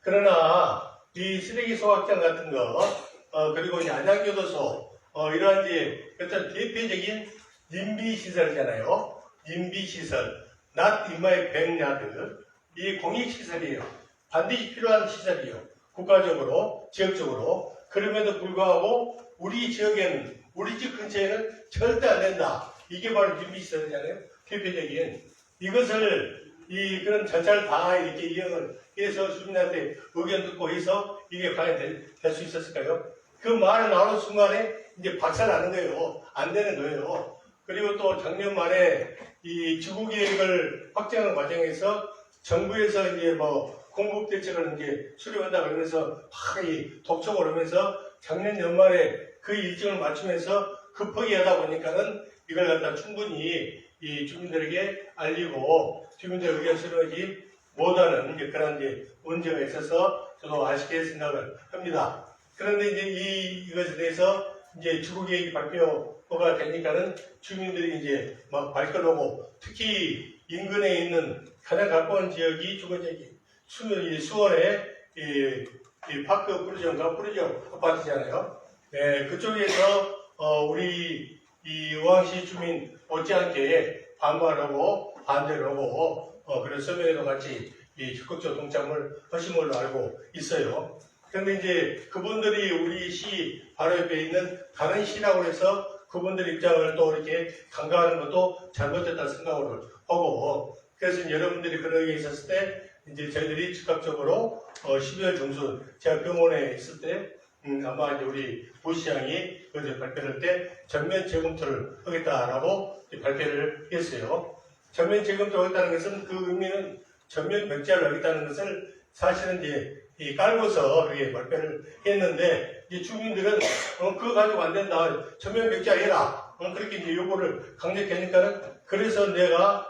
그러나 이 쓰레기 소각장 같은 거, 그리고 이제 안양교도소, 이러한 이제 어떤 대표적인 님비 시설이잖아요. 님비 시설, not in my backyard. 이 공익 시설이에요. 반드시 필요한 시설이에요. 국가적으로, 지역적으로. 그럼에도 불구하고 우리 지역에는, 우리 집 근처에는 절대 안 된다. 이게 바로 님비 시설이잖아요. 대표적인. 이것을 그런 절차를 다 이렇게 이행을 해서 주민한테 의견 듣고 해서 이게 과연 될 수 있었을까요? 그 말을 나오는 순간에 이제 박살나는 거예요. 안 되는 거예요. 그리고 또 작년 말에 이 지구계획을 확정하는 과정에서 정부에서 이제 공급 대책을 이제 수립한다 그러면서 이 독촉을 하면서 작년 연말에 그 일정을 맞추면서 급하게 하다 보니까는 이걸 갖다 충분히 이 주민들에게 알리고 주민들 의견 수렴하지 못하는 그런 이제 문제가 있어서 저도 아쉽게 생각을 합니다. 그런데 이제 이것에 대해서 이제 주거계획이 발표가 되니까는 주민들이 이제 막 발끈하고, 특히 인근에 있는 가장 가까운 지역이 주거지역이 수원의 이 파크 프로정 아파트잖아요. 그쪽에서 우리 이 의왕시 주민 못지않게 반발하고 반대를 하고 그런 서명에도 같이 적극적 동참을 하신 걸로 알고 있어요. 그런데 이제 그분들이 우리 시 바로 옆에 있는 다른 시라고 해서 그분들 입장을 또 이렇게 강가하는 것도 잘못됐다 생각을 하고, 그래서 여러분들이 그런 게 있었을 때 이제 저희들이 즉각적으로 12월 중순 제가 병원에 있을 때 아마 이제 우리 부시장이 그때 발표할 때 전면 재검토를 하겠다라고 발표를 했어요. 전면 재검토를 하겠다는 것은 그 의미는 전면 벽제를 하겠다는 것을 사실은 이제 이 깔고서 그렇게 발표를 했는데 이제 주민들은 그거 가지고 안 된다. 전면 벽제해라. 그렇게 이제 요구를 강력히 하니까는 그래서 내가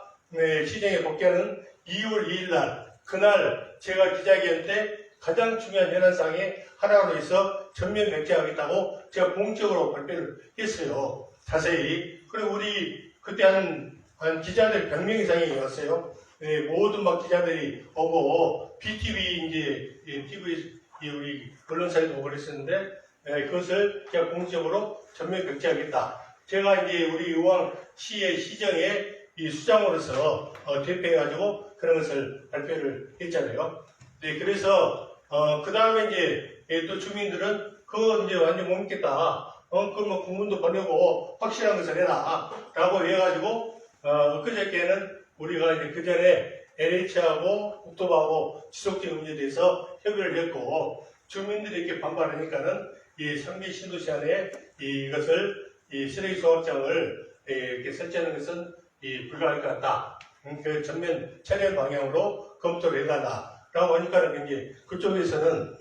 시정에 복귀하는 2월 2일 날 그날 제가 기자회견 때 가장 중요한 현안사항의 하나로 해서 전면 벽제하겠다고 제가 공적으로 발표를 했어요. 자세히. 그리고 우리 그때 한 기자들 100명 이상이 왔어요. 모든 막 기자들이 오고 BTV 이제 TV 우리 언론사에도 오고 그랬었는데 그것을 제가 공적으로 전면 벽제하겠다. 제가 이제 우리 의왕시의 시정에 이 수장으로서 대표해가지고 그런 것을 발표를 했잖아요. 네, 그래서 그 다음에 이제 또 주민들은 그거 이제 완전 못 믿겠다. 그럼 뭐 공문도 보내고 확실한 것을 해라. 라고 해가지고 엊그저께는 우리가 이제 그 전에 LH하고 국토부하고 지속적 문제에 대해서 협의를 했고 주민들이 이렇게 반발하니까는 이 3기 신도시 안에 이것을 이 쓰레기 소각장을 이렇게 설치하는 것은 불가할 것 같다. 그 전면 차례 방향으로 검토를 해달라. 라고 하니까는 이제 그쪽에서는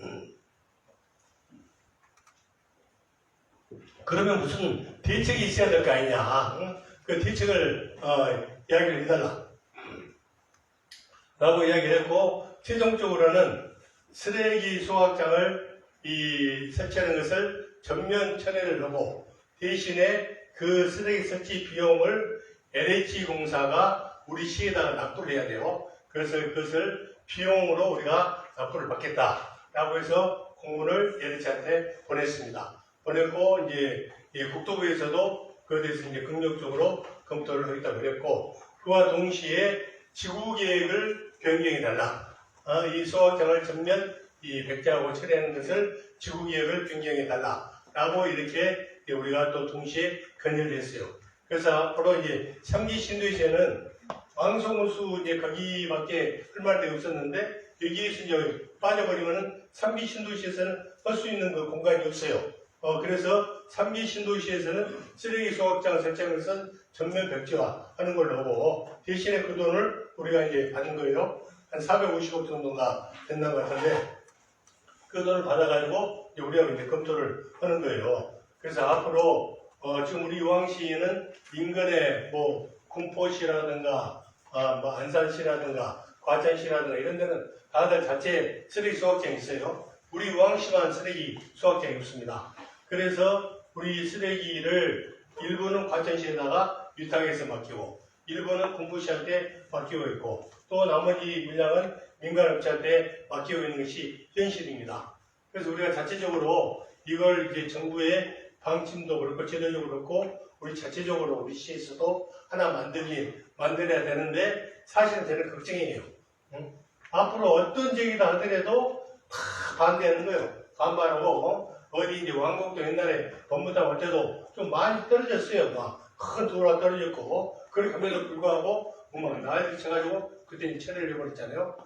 그러면 무슨 대책이 있어야 될 거 아니냐. 그 대책을 이야기를 해달라. 라고 이야기를 했고 최종적으로는 쓰레기 소각장을 설치하는 것을 전면 철회를 하고 대신에 그 쓰레기 설치 비용을 LH공사가 우리 시에다가 납부를 해야 돼요. 그래서 그것을 비용으로 우리가 납부를 받겠다라고 해서 공문을 LH한테 보냈습니다. 보냈고 이제 국토부에서도 그에 대해서 이제 긍정적으로 검토를 하겠다고 그랬고 그와 동시에 지구 계획을 변경해 달라. 이 소각장을 전면 백제하고 처리하는 것을 지구 계획을 변경해 달라라고 이렇게 우리가 또 동시에 건의를 했어요. 그래서 앞으로 이제 3기 신도시에는 왕송호수 이제 거기밖에 할 말이 없었는데 여기에서 이제 빠져버리면은 3기 신도시에서는 할 수 있는 그 공간이 없어요. 그래서 3기 신도시에서는 쓰레기 소각장 설치하는 것은 전면 벽지화 하는 걸로 하고 대신에 그 돈을 우리가 이제 받은 거예요. 한 450억 정도가 된다는 것 같은데 그 돈을 받아가지고 우리가 이제 검토를 하는 거예요. 그래서 앞으로 지금 우리 의왕시는 인근에 뭐 군포시라든가 뭐 안산시라든가 과천시라든가 이런 데는 다들 자체 쓰레기 소각장이 있어요. 우리 의왕시만 쓰레기 소각장이 없습니다. 그래서 우리 쓰레기를 일부는 과천시에다가 위탁해서 맡기고 일부는 군포시한테 맡기고 있고 또 나머지 물량은 민간업체한테 맡기고 있는 것이 현실입니다. 그래서 우리가 자체적으로 이걸 이제 정부의 방침도 그렇고 제도적으로 그렇고 우리 자체적으로 우리 시에서도 하나 만들어야 되는데 사실은 저는 걱정이에요. 앞으로 어떤 제기다 하더라도 다 반대하는 거예요. 반발하고 어디 이제 왕곡도 옛날에 법무당 할 때도 좀 많이 떨어졌어요. 막 큰 도로가 떨어졌고 그렇게 함에도 불구하고 막 난리를 쳐가지고 그때 처리를 해버렸잖아요.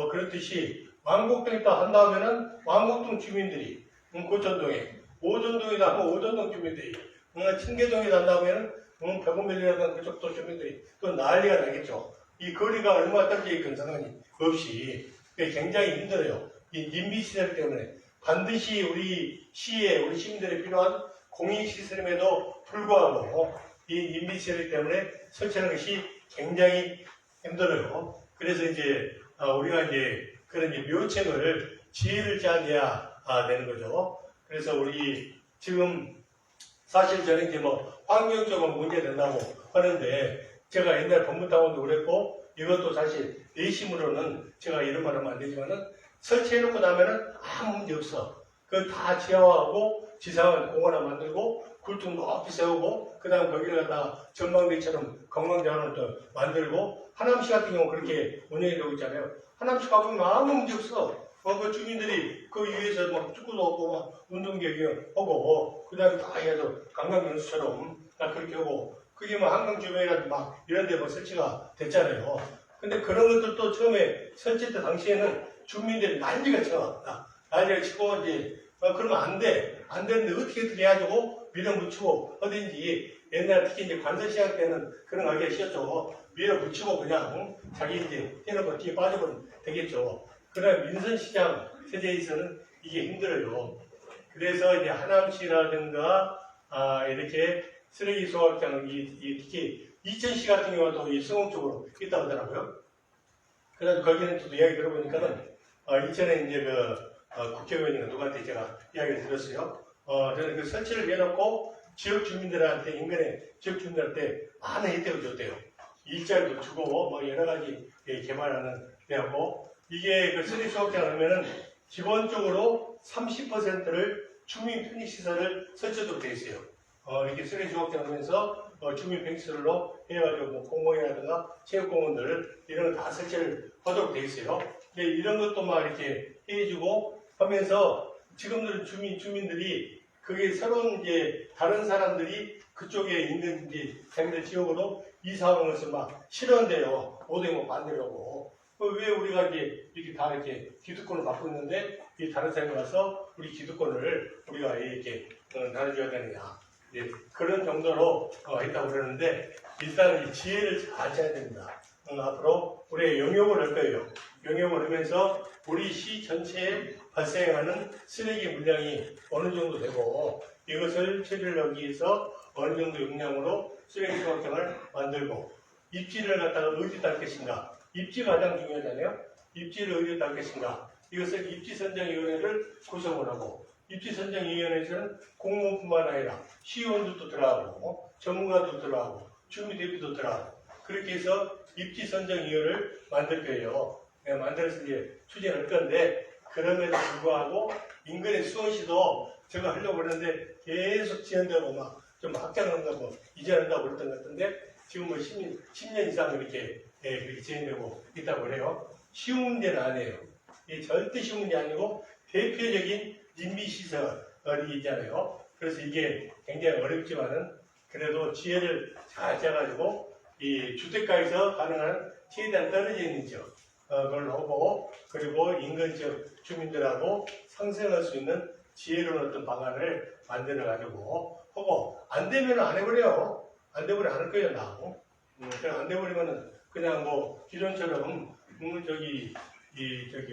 그렇듯이 왕곡동 있다 한 다음에는 왕곡동 주민들이 고천동에 오전동이다 하면 오전동 주민들이 청계동에 난 다음에는 백운밀리라는 그쪽도 주민들이 또 난리가 나겠죠. 이 거리가 얼마나 떨어져 있건 상관이 없이 굉장히 힘들어요. 이 님비시설 때문에 반드시 우리 시에 우리 시민들이 필요한 공익시설임에도 불구하고 이 님비시설 때문에 설치하는 것이 굉장히 힘들어요. 그래서 이제 우리가 이제 그런 이제 묘책을 지혜를 짜내야 되는 거죠. 그래서 우리 지금 사실 저는 이제 뭐 환경적으로 문제 된다고 하는데 제가 옛날 법무당원도 그랬고 이것도 사실 내심으로는 제가 이런 말 하면 안 되지만은 설치해놓고 나면은 아무 문제 없어. 그거 다 지하화하고 지상을 공원 하나 만들고 굴뚝 높이 세우고 그 다음 거기를 갖다가 전망대처럼 관광장을 또 만들고 하남시 같은 경우 그렇게 운영이 되고 있잖아요. 하남시 가보면 아무 문제 없어. 그 주민들이 그 위에서 막 축구도 하고 막 운동경기하고 그 다음에 다 해서 관광명수처럼 다 그렇게 하고 그게 뭐 한강 주변이라도 막 이런 데 뭐 설치가 됐잖아요. 근데 그런 것들도 처음에 설치했던 당시에는 주민들이 난리가 쳐. 난리가 치고 이제 그러면 안 돼. 안 되는데 어떻게든 해가지고 밀어붙이고 어딘지 옛날 특히 이제 관설시장 때는 그런 거 하기가 쉬웠죠. 밀어붙이고 그냥 자기 이제 해놓고 뒤에 빠져버리면 되겠죠. 그러나 민선시장 세대에서는 이게 힘들어요. 그래서 이제 하남시라든가 이렇게 쓰레기 소각장 특히 이천시 같은 경우도 이 성공 쪽으로 있다고 하더라고요. 그래서 거기는 또 이야기 들어보니까는 이천에 이제 국회의원이나 누구한테 제가 이야기를 들었어요. 저는 그 설치를 해놓고 지역 주민들한테 인근의 지역 주민들한테 많은 혜택을 줬대요. 일자리도 주고 뭐 여러 가지 개발하는 데하고 이게 그 쓰레기 소각장 하면은 기본적으로 30%를 주민 편익시설을 설치하도록 되어 있어요. 이렇게 쓰레기 소각장 하면서 주민 편익시설로 해가지고 뭐 공공이라든가 체육공원들 이런 거 다 설치를 하도록 되어 있어요. 근데 이런 것도 막 이렇게 해주고 하면서 지금들 주민들이 그게 새로운 이제 다른 사람들이 그쪽에 있는 이제 자기들 지역으로 이사하는 것을 막 싫어한대요. 모두 뭐 반대라고. 왜 우리가 이제 이렇게 다 이렇게 기득권을 받고 있는데 이 다른 사람이 와서 우리 기득권을 우리가 이렇게 나눠줘야 되느냐. 그런 정도로 있다고 그러는데 일단 이 지혜를 잘 짜야 됩니다. 앞으로 우리 영역을 할 거예요. 영역을 하면서 우리 시 전체에 발생하는 쓰레기 물량이 어느 정도 되고 이것을 처리하기 위해서 어느 정도 용량으로 쓰레기 소각장을 만들고 입지를 갖다가 어디다 할 것인가. 입지가 가장 중요하잖아요. 입지를 어디다 할 것인가. 이것을 입지선정위원회를 구성을 하고 입지선정위원회에서는 공무원뿐만 아니라 시의원들도 들어가고 전문가도 들어가고 주민대표도 들어가고 그렇게 해서 입지선정위원회를 만들 거예요. 만들어서 이제 추진할 건데 그럼에도 불구하고 인근의 수원시도 제가 하려고 그러는데 계속 지연되고 막 좀 확장한다고 이전한다고 그랬던 것 같은데 지금 뭐 10년 이상 그렇게 지연되고 있다고 그래요. 쉬운 문제는 아니에요. 이게 절대 쉬운 문제 아니고 대표적인 인비시설이 있잖아요. 그래서 이게 굉장히 어렵지만은 그래도 지혜를 잘 짜가지고 이 주택가에서 가능한 최대한 떨어져 있는 지역 그걸 하고 그리고 인근 지역 주민들하고 상생할 수 있는 지혜로운 어떤 방안을 만들어가지고 하고 안 되면 안 해버려요. 안 되버리면 안 할 거예요. 나. 안 돼버리면은 그냥 뭐 기존처럼 저기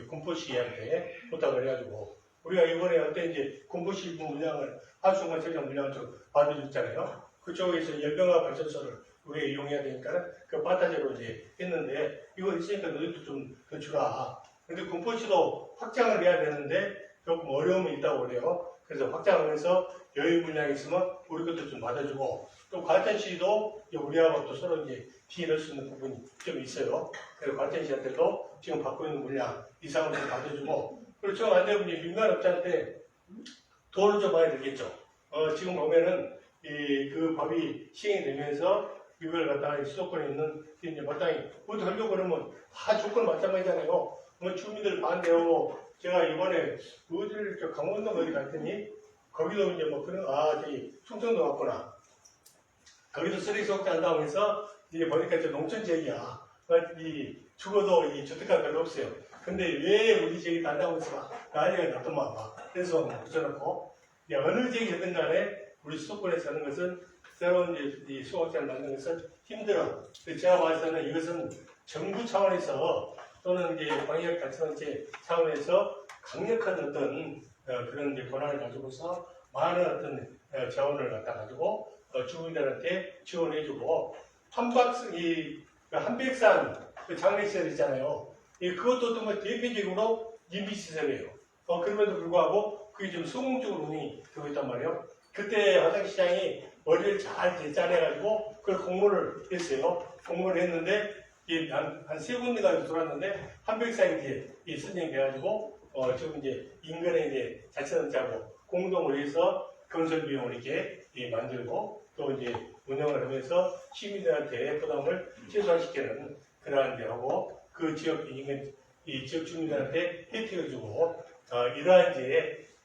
군포시한테 부탁을 해가지고 우리가 이번에 어때 이제 군포시 물량을 하수공간 처리장 물량을 좀 받아줬잖아요. 그쪽에서 열병화 발전소를 우리가 이용해야 되니까 그 바타제로 이제 했는데 이거 있으니까 너희도 좀 더 주라. 근데 군포시도 확장을 해야 되는데 조금 어려움이 있다고 그래요. 그래서 확장하면서 여유 물량이 있으면 우리 것도 좀 받아주고 또 과천시도 우리하고 또 서로 이제 뒤에 수 있는 부분이 좀 있어요. 그래서 과천시한테도 지금 받고 있는 물량 이상을 좀 받아주고 그리고 저 안 되면 민간업자한테 돈을 좀 많이 들겠죠. 지금 보면은 그 법이 시행이 되면서 이걸 갖다가 수도권에 있는 이제 마땅히 어디 하려고 그러면 다 조건 마찬가지잖아요. 뭐 주민들 반대하고 제가 이번에 어디를 강원도 어디 갔더니 거기도 이제 뭐 그런 저기 충청도 갔구나. 거기도 쓰레기 소각장 한다고 해서 이제 보니까 저 농촌 지역이야. 이 죽어도 이 주택가 별로 없어요. 근데 왜 우리 지역이 난다고 해서 난리가 났더만 막 그래서 붙여놓고 어느 지역이든 간에 우리 수도권에서 하는 것은 새로운 이 소각장을 만드는 것은 힘들어. 제가 봐서는 이것은 정부 차원에서 또는 이제 광역단체단체 차원에서 강력한 어떤 그런 이제 권한을 가지고서 많은 어떤 자원을 갖다 가지고 주민들한테 지원해주고 한백산 장례시설 있잖아요. 그것도 어떤 걸 대표적으로 임시시설이에요. 그럼에도 불구하고 그게 좀 성공적으로 운영이 되고 있단 말이에요. 그때 화장시장이 머리를 잘 짜내가지고 그걸 공모를 했어요. 공모를 했는데 한 세 군데가 돌았는데 한백산이 이제 선정돼가지고 지금 이제 인근에 이제 자치단체하고 공동으로 해서 건설 비용을 이렇게 만들고 또 이제 운영을 하면서 시민들한테 부담을 최소화시키는 그러한 데 하고 그 지역 인근 이 지역 주민들한테 혜택을 주고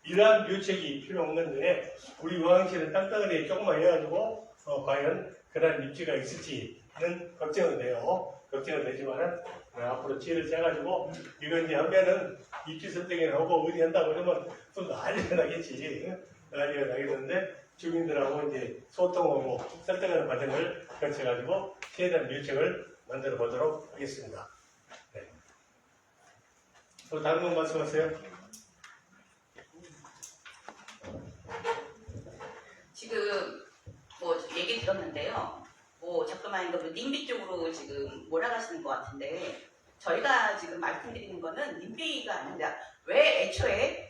이러한 묘책이 필요 없는 건데 우리 의왕시는 땅덩어리에 조금만 해가지고 과연 그러한 입지가 있을지는 걱정은 돼요. 걱정은 되지만은 앞으로 지혜를 짜가지고 이건 이제 하면은 입지 선정을 하고 어디 한다고 그러면 또 난리가 나겠지. 난리가 나겠는데 주민들하고 이제 소통하고 설득하는 과정을 거쳐가지고 최대한 묘책을 만들어 보도록 하겠습니다. 네. 또 다른 분 말씀하세요? 지금 뭐 얘기 들었는데요. 뭐 자꾸만 그 님비 쪽으로 지금 몰아가시는 것 같은데 저희가 지금 말씀드리는 거는 님비가 아니라 왜 애초에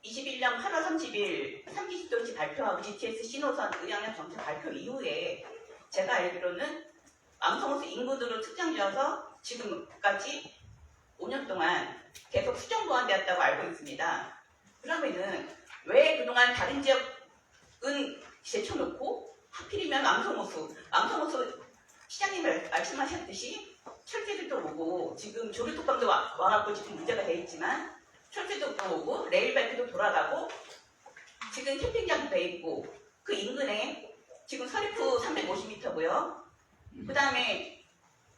21년 8월 30일 3기 시도시 발표하고 GTX 신호선 의향력 정책 발표 이후에 제가 알기로는 왕성호수 인구도로 측정되어서 지금까지 5년 동안 계속 수정 보완되었다고 알고 있습니다. 그러면은 왜 그동안 다른 지역은 제쳐놓고 하필이면 왕성호수 시장님이 말씀하셨듯이 철새들도 오고 지금 조류특감도 와갖고 지금 문제가 돼 있지만 철새도 오고 레일 발표도 돌아가고 지금 캠핑장도 돼 있고 그 인근에 지금 서리프 350m고요. 그 다음에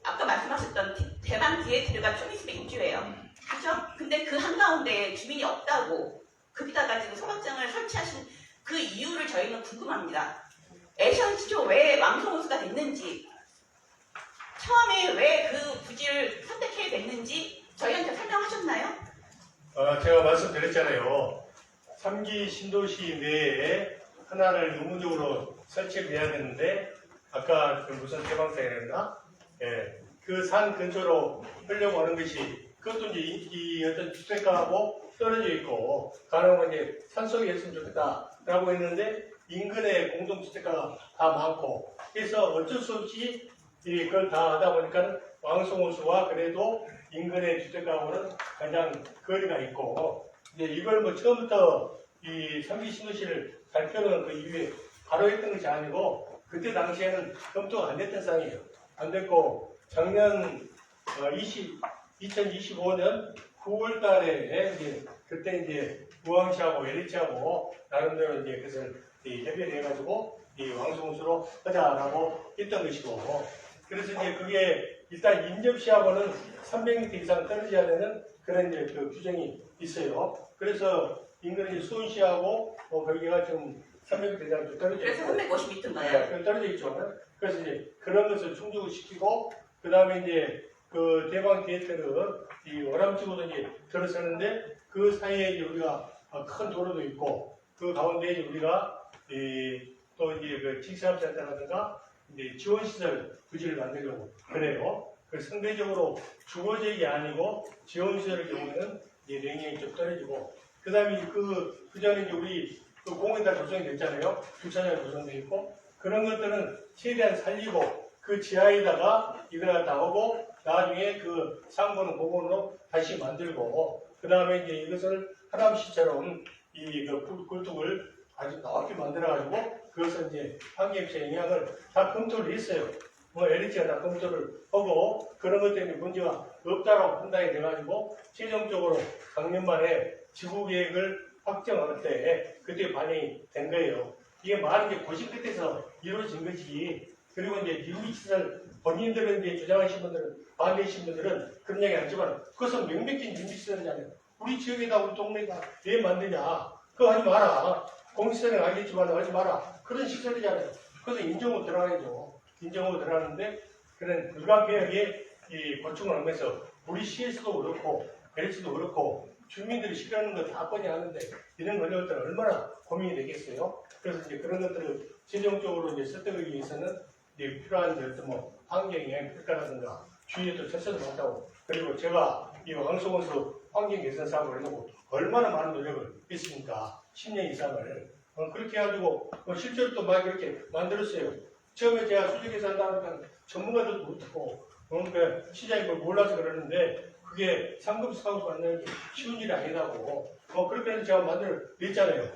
아까 말씀하셨던 대만 디에트르가 좀 있으면 입주해요. 그죠? 근데 그 한가운데 주민이 없다고 거기다가 지금 소각장을 설치하신 그 이유를 저희는 궁금합니다. 애션시초 왜 왕성호수가 됐는지 처음에 왜 그 부지를 선택해야 됐는지 저희한테 설명하셨나요? 제가 말씀드렸잖아요. 3기 신도시 내에 하나를 의무적으로 설치를 해야 되는데 아까 그 무슨 개방사였나? 예, 그 산 근처로 하려고 하는 것이 그것도 이제 이 어떤 주택가하고 떨어져 있고 가능하면 이제 산속에 있으면 좋겠다라고 했는데 인근에 공동주택가가 다 많고 그래서 어쩔 수 없이 그걸 다 하다 보니까 왕성호수와 그래도 인근의 주택가하고는 가장 거리가 있고 이제 이걸 뭐 처음부터 이 3기 신도시를 발표는 그 이후에 바로 했던 것이 아니고 그때 당시에는 검토가 안 됐던 상황이에요. 안 됐고 작년 2025년 9월 달에 이제 그때 이제 우왕시하고 LH하고 나름대로 이제 그것을 협의를 해가지고 이 왕성호수로 하자라고 했던 것이고 그래서 이제 그게 일단 인접시하고는 300m 이상 떨어져야 되는 그런 이제 그 규정이 있어요. 그래서 인근의 수원시하고 거기가 좀 300m 이상 좀 떨어져 그래서 있고 350m인가요? 네, 떨어져 있죠. 그래서 이제 그런 것을 충족을 시키고 그 다음에 이제 그 대방 디에트를 이 월암쪽으로 이제 들어서는데 그 사이에 이제 우리가 큰 도로도 있고 그 가운데 이제 우리가 또 이제 그 직사업센터라든가 이제 지원시설 부지를 만들려고 그래요. 그 상대적으로 주거지역이 아니고 지원시설의 경우에는 이제 냉량이 좀 떨어지고 그 다음에 그 전에 이제 우리 그 공원이 다 조성이 됐잖아요. 주차장이 조성되어 있고 그런 것들은 최대한 살리고 그 지하에다가 이걸 다 하고 나중에 그 상부는 공원으로 다시 만들고 그 다음에 이제 이것을 하남시처럼 그 굴뚝을 아주 넓게 만들어가지고 그것을 이제 환경에 영향을 다 검토를 했어요. 뭐 LH가 다 검토를 하고 그런 것 때문에 문제가 없다라고 판단이 돼가지고 최종적으로 작년 말에 지구계획을 확정할 때 그때 반영이 된 거예요. 이게 말은 이제 고심 끝에서 이루어진 것이 그리고 이제 유기시설 본인들은 이제 주장하신 분들은 반대하신 분들은 그런 얘기 하지만 그것은 명백히 유기시설이잖아요. 우리 지역에다 우리 동네에다 왜 만드냐? 그거 하지 마라. 공시설에 알겠지만 하지 마라. 그런 시설이잖아요. 그래서 인정으로 들어가야죠. 인정으로 들어가는데 그런 불가피하게 이 고충을 하면서 우리 시에서도 그렇고 LH도 그렇고 주민들이 싫어하는 거 다 뻔히 하는데 이런 것들은 얼마나 고민이 되겠어요. 그래서 이제 그런 것들을 최종적으로 이제 설득하기 위해서는 이제 필요한 어떤 뭐 환경의 평가라든가 주위에도 철저히 많다고 그리고 제가 이 왕성호수 환경 개선 사업을 해놓고 얼마나 많은 노력을 했습니까? 10년 이상을 그렇게 해가지고 실제로 또 막 이렇게 만들었어요. 처음에 제가 수직에서 한다니까 전문가들도 못하고 그러니까 시장이 뭘 몰라서 그러는데 그게 상급 사업 만드는 게 쉬운 일이 아니라고 그렇게 해서 제가 만들어냈잖아요.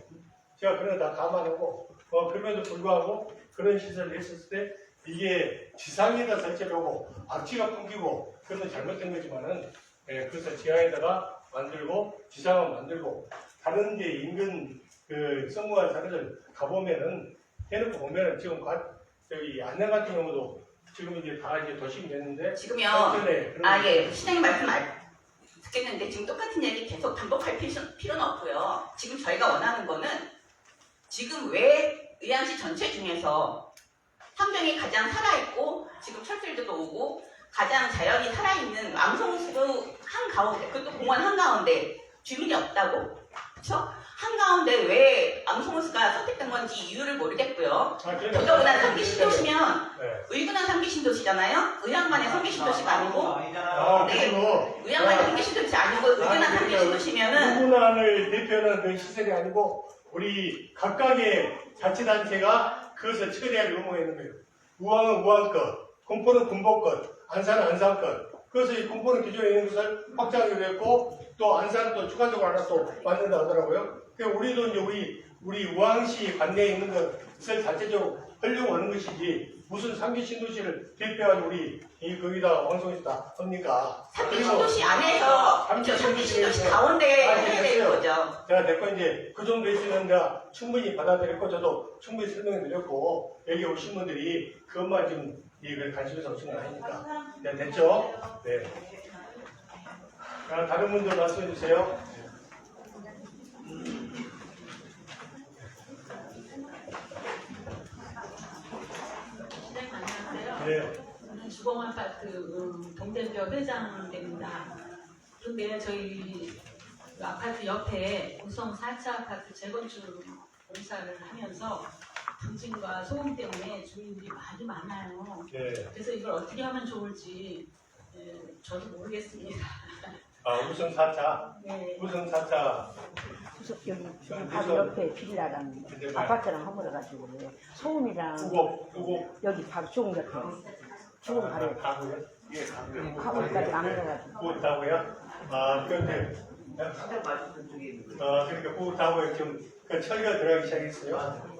제가 그런 거 다 감안하고 그럼에도 불구하고 그런 시설을 했었을 때 이게 지상에다 설치를 하고 악취가 풍기고 그건 잘못된 거지만은 그래서 지하에다가 만들고 지상을 만들고 다른 게 인근 그 성공한 사례들 가보면은 해놓고 보면은 지금 저기 안양 같은 경우도 지금 이제 다 이제 도심이 됐는데 지금요. 예. 시장님 말씀 듣겠는데 지금 똑같은 얘기 계속 반복할 필요는 없고요. 지금 저희가 원하는 거는 지금 왜 의안시 전체 중에서 환경이 가장 살아있고 지금 철들도 오고 가장 자연이 살아있는 왕송수 한가운데, 그것도 공원 한가운데 주민이 없다고? 그쵸? 한가운데 왜 왕송수가 선택된 건지 이유를 모르겠고요. 더더구나 상기 신도시면 네. 의군한 상기 신도시잖아요. 의향만의 상기 신도시가 아니고 그리고 의향만의 상기 신도시 아니고 의군한 상기 신도시면은 누구나를 대표하는 그 시설이 아니고 우리 각각의 자치단체가 그것을 처리할 의무가 있는 거예요. 우왕은 우왕 것, 군포는 군포 것, 안산은 안산 것. 그래서 이 군포는 기존에 있는 것을 확장하기로 했고 또 안산은 또 추가적으로 하나 또 만든다 하더라고요. 그러니까 우리도 이제 우리 우왕시 관내에 있는 것을 자체적으로 하려고 하는 것이지 무슨 상기 신도시를 대표한 우리 거기다 왕성에다 합니까? 상기 신도시 안에서 상기 신도시 가운데에 해야 되는 거죠. 제가 됐고 이제 그 정도 있으면 내가 충분히 받아들였고 저도 충분히 설명해 드렸고 여기 오신 분들이 그것만 지금 이걸 관심에서 오신 건 아니니까. 네, 됐죠? 네. 다른 분들 말씀해 주세요. 네, 안녕하세요. 네. 저는 주공아파트 동대표 회장입니다. 그런데 저희 그 아파트 옆에 우성 4차 아파트 재건축 공사를 하면서 분진과 소음 때문에 주민들이 많이 많아요. 네. 그래서 이걸 어떻게 하면 좋을지 저도 모르겠습니다. 우승 4차. 네. 우승 4차. 여기 바로 옆에 빌라랑 아파트랑 허물어가지고 소음이랑 후곡. 여기 바로 주공 옆에 주공 바로 옆에 가고요? 예, 가고요. 화물까지 안 들어가지고 후곡 다고요? 그런데 그러니까 후곡 다고요. 지금 처리가 들어가기 시작했어요.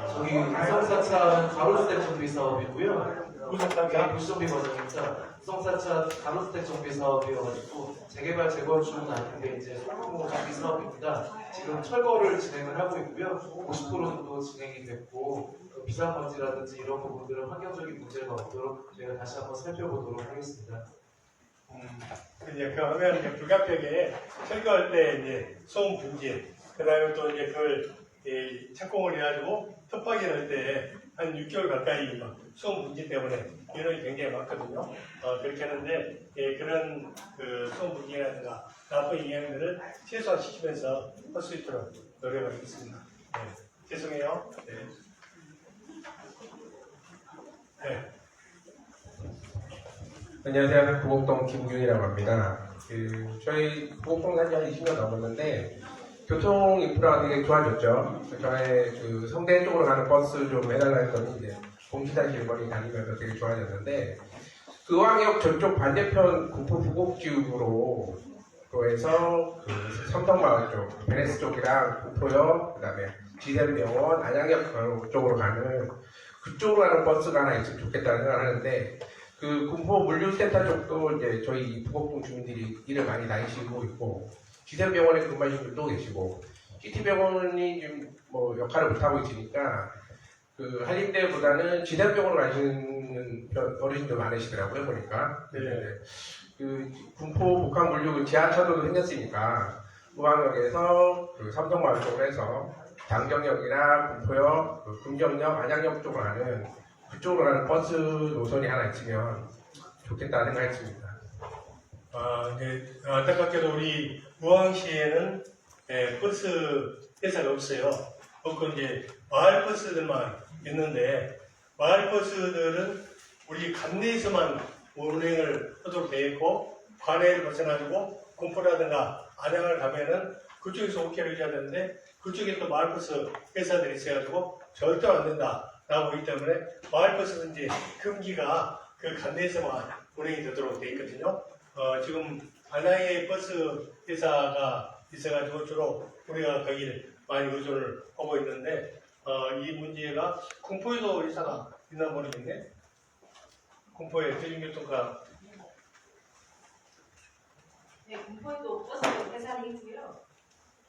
저기 우성사차 가로수택 정비 사업이고요. 우승 네, 4차. 부정비 과정입니다. 우성사차 가로수택 정비 사업이어가지고 재개발 재건축은 아닌데 이제 소규모 정비 사업입니다. 지금 철거를 진행을 하고 있고요. 50% 정도 진행이 됐고 비상먼지라든지 이런 부분들은 환경적인 문제가 없도록 저희가 다시 한번 살펴보도록 하겠습니다. 이제 그러면 이제 불가피하게 철거할 때 이제 소음 분진, 그다음에 또 이제 그걸 착공을 해가지고 톱하기를 할 때 한 6개월 가까이 막 소음 분진 때문에 인원이 굉장히 많거든요. 그렇게 하는데 그런 그 소음 분진이라든가 나쁜 영향들을 최소화시키면서 할 수 있도록 노력을 하겠습니다. 네. 죄송해요. 네. 네. 안녕하세요. 부곡동 김균이라고 합니다. 저희 부곡동 산지 한 20년 넘었는데 교통 인프라가 되게 좋아졌죠. 저의 그 성대 쪽으로 가는 버스 좀 해달라 했더니 이제 봉지단 길거리 다니면서 되게 좋아졌는데 의왕역 저쪽 반대편 군포 부곡지역으로 해서 그 삼성마을 쪽, 베네스 쪽이랑 군포역, 그다음에 지샘병원, 안양역 쪽으로 가는 그쪽으로 가는 버스가 하나 있으면 좋겠다는 생각을 하는데 그 군포 물류센터 쪽도 이제 저희 부곡동 주민들이 일을 많이 다니시고 있고 지샘병원에 근무하시는 분도 계시고 CT병원이 지금 뭐 역할을 못하고 있으니까 그 한림대보다는 지샘병원으로 가시는 어르신들 많으시더라고요 보니까. 네. 그 군포 복합 물류 지하철도 생겼으니까 의왕역에서 그 삼성마을 쪽으로 해서 당정역이나 군포역, 그 금정역, 안양역 쪽으로 가는 그쪽으로 가는 버스 노선이 하나 있으면 좋겠다는 생각했습니다. 이제 안타깝게도 우리 우왕시에는 버스 회사가 없어요. 없고 이제 마을 버스들만 있는데 마을 버스들은 우리 관내에서만 운행을 하도록 되어 있고 관내를 벗어나고 군포라든가 안양을 가면은 그쪽에서 오케이를 해야 되는데 그쪽에 또 마을버스 회사들이 있어가지고 절대로 안 된다라고 하기 때문에 마을버스는 이제 금기가 그 관내에서만 운행이 되도록 되어 있거든요. 지금 안양에 버스 회사가 있어가지고 주로 우리가 거기를 많이 의존을 하고 있는데 이 문제가 군포에도 회사가 있나 모르겠네. 군포에 대중교통과 네, 군포에도 버스 회사는 있고요.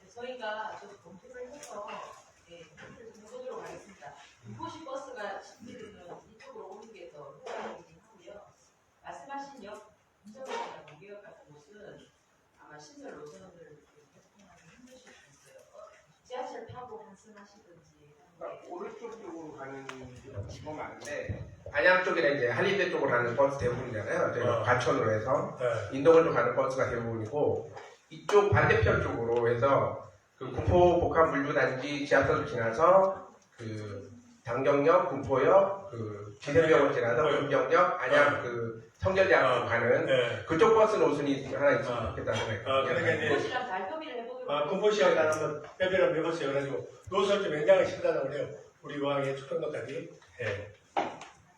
저희가 좀 검토를 해서 공소적으로 가겠습니다. 군포시 버스가 실제로는 이쪽으로 오는 게 더 효과적이긴 하고요. 말씀하신 역 운전역이나 무게역 같은 곳은 아마 신설 노선을 개통하기 힘드실 수 있어요. 지하철 타고 환승하시든지. 오른쪽 쪽으로 가는 경우가 많은데 안양 쪽이나 이제 한림대 쪽으로 가는 버스 대부분이잖아요. 저희가 과천으로 해서 네. 인도걸로 가는 버스가 대부분이고 이쪽 반대편 쪽으로 해서 그 군포 복합물류단지 지하철을 지나서 그 당경역, 군포역, 그 기생병원 지나서 금정역, 안양 그 성결대학교 가는 네. 그쪽 버스 노선이 하나 있으면 좋겠다는 생각이 그러니까 이제 그것이랑 발표비를 해보기로 군포시장 한번 협의를 해보세요. 그래가지고 노선 좀 연장을 시키자고 그래요. 우리 의왕의 초등학교까지. 예.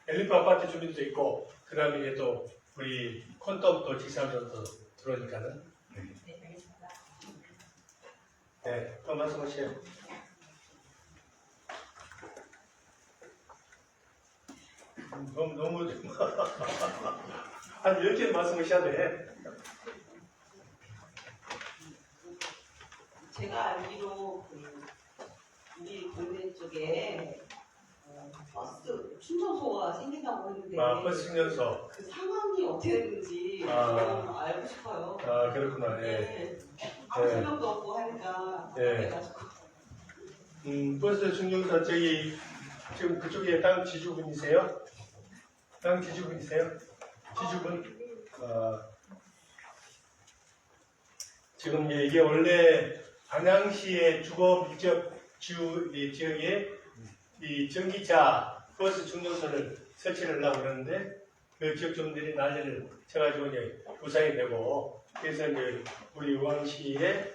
엘리프 아파트 주민도 있고 그 다음에 이제 또 우리 콘돔도 지사면서 들어오니까는. 네, 알겠습니다. 네, 또 말씀하세요. 너무 한 10개 말씀하셔야 돼. 제가 알기로 우리 동네 쪽에 버스 충전소가 생긴다고 했는데 버스 충전소. 그 상황이 어떻게 되는지 좀 알고 싶어요. 그렇구나. 예. 네. 아무 설명도 없고 하니까 예. 그래가지고 버스 충전소 저기 지금 그쪽에 땅 지주분이세요? 땅 지주분이세요? 지주분? 지금 이게 원래 안양시의 주거 밀접 지역에 이 전기차 버스 충전소를 설치를 하려고 그러는데 그 지역 주민들이 난리를 쳐가지고 이제 부상이 되고 그래서 이제 우리 의왕시의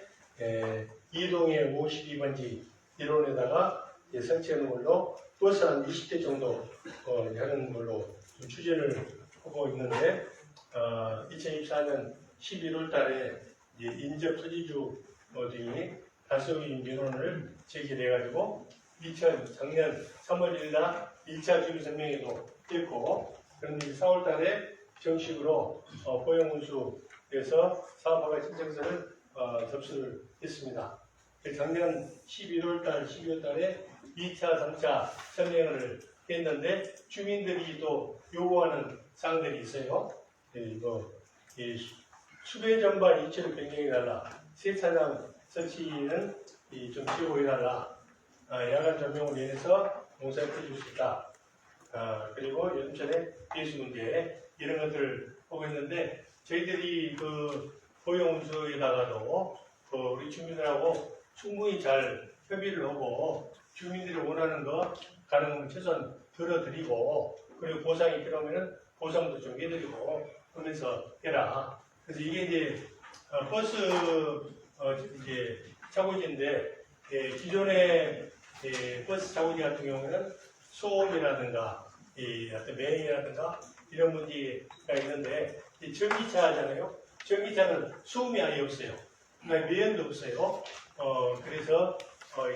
이동의 52번지 일원에다가 설치하는 걸로 버스 한 20대 정도 하는 걸로 좀 추진을 하고 있는데 2024년 11월 달에 인접 토지주 등이 다수의 민원을 제기해가지고 작년 3월 1일 날 1차 주민설명회도 했고 그런데 4월 달에 정식으로 포용운수에서 사업허가 신청서를 접수를 했습니다. 작년 11월 달, 12월 달에 2차, 3차 설명을 했는데 주민들이 또 요구하는 사항들이 있어요. 수배 전반 이체로 변경해달라. 세차장 설치는 좀 지어보여달라. 야간 조명으로 인해서 농사를 펴줄 수 있다. 그리고 여름철에 배수 문제 이런 것들을 하고 있는데 저희들이 그 포용운수에다가도 우리 주민들하고 충분히 잘 협의를 하고 주민들이 원하는 거 가능하면 최소한 들어드리고 그리고 보상이 필요하면 보상도 좀 해드리고 하면서 해라. 그래서 이게 이제 버스 이제 차고지인데 기존의 버스 차고지 같은 경우에는 소음이라든가 어떤 매연이라든가 이런 문제가 있는데 이 전기차잖아요. 전기차는 소음이 아예 없어요. 매연도 없어요. 그래서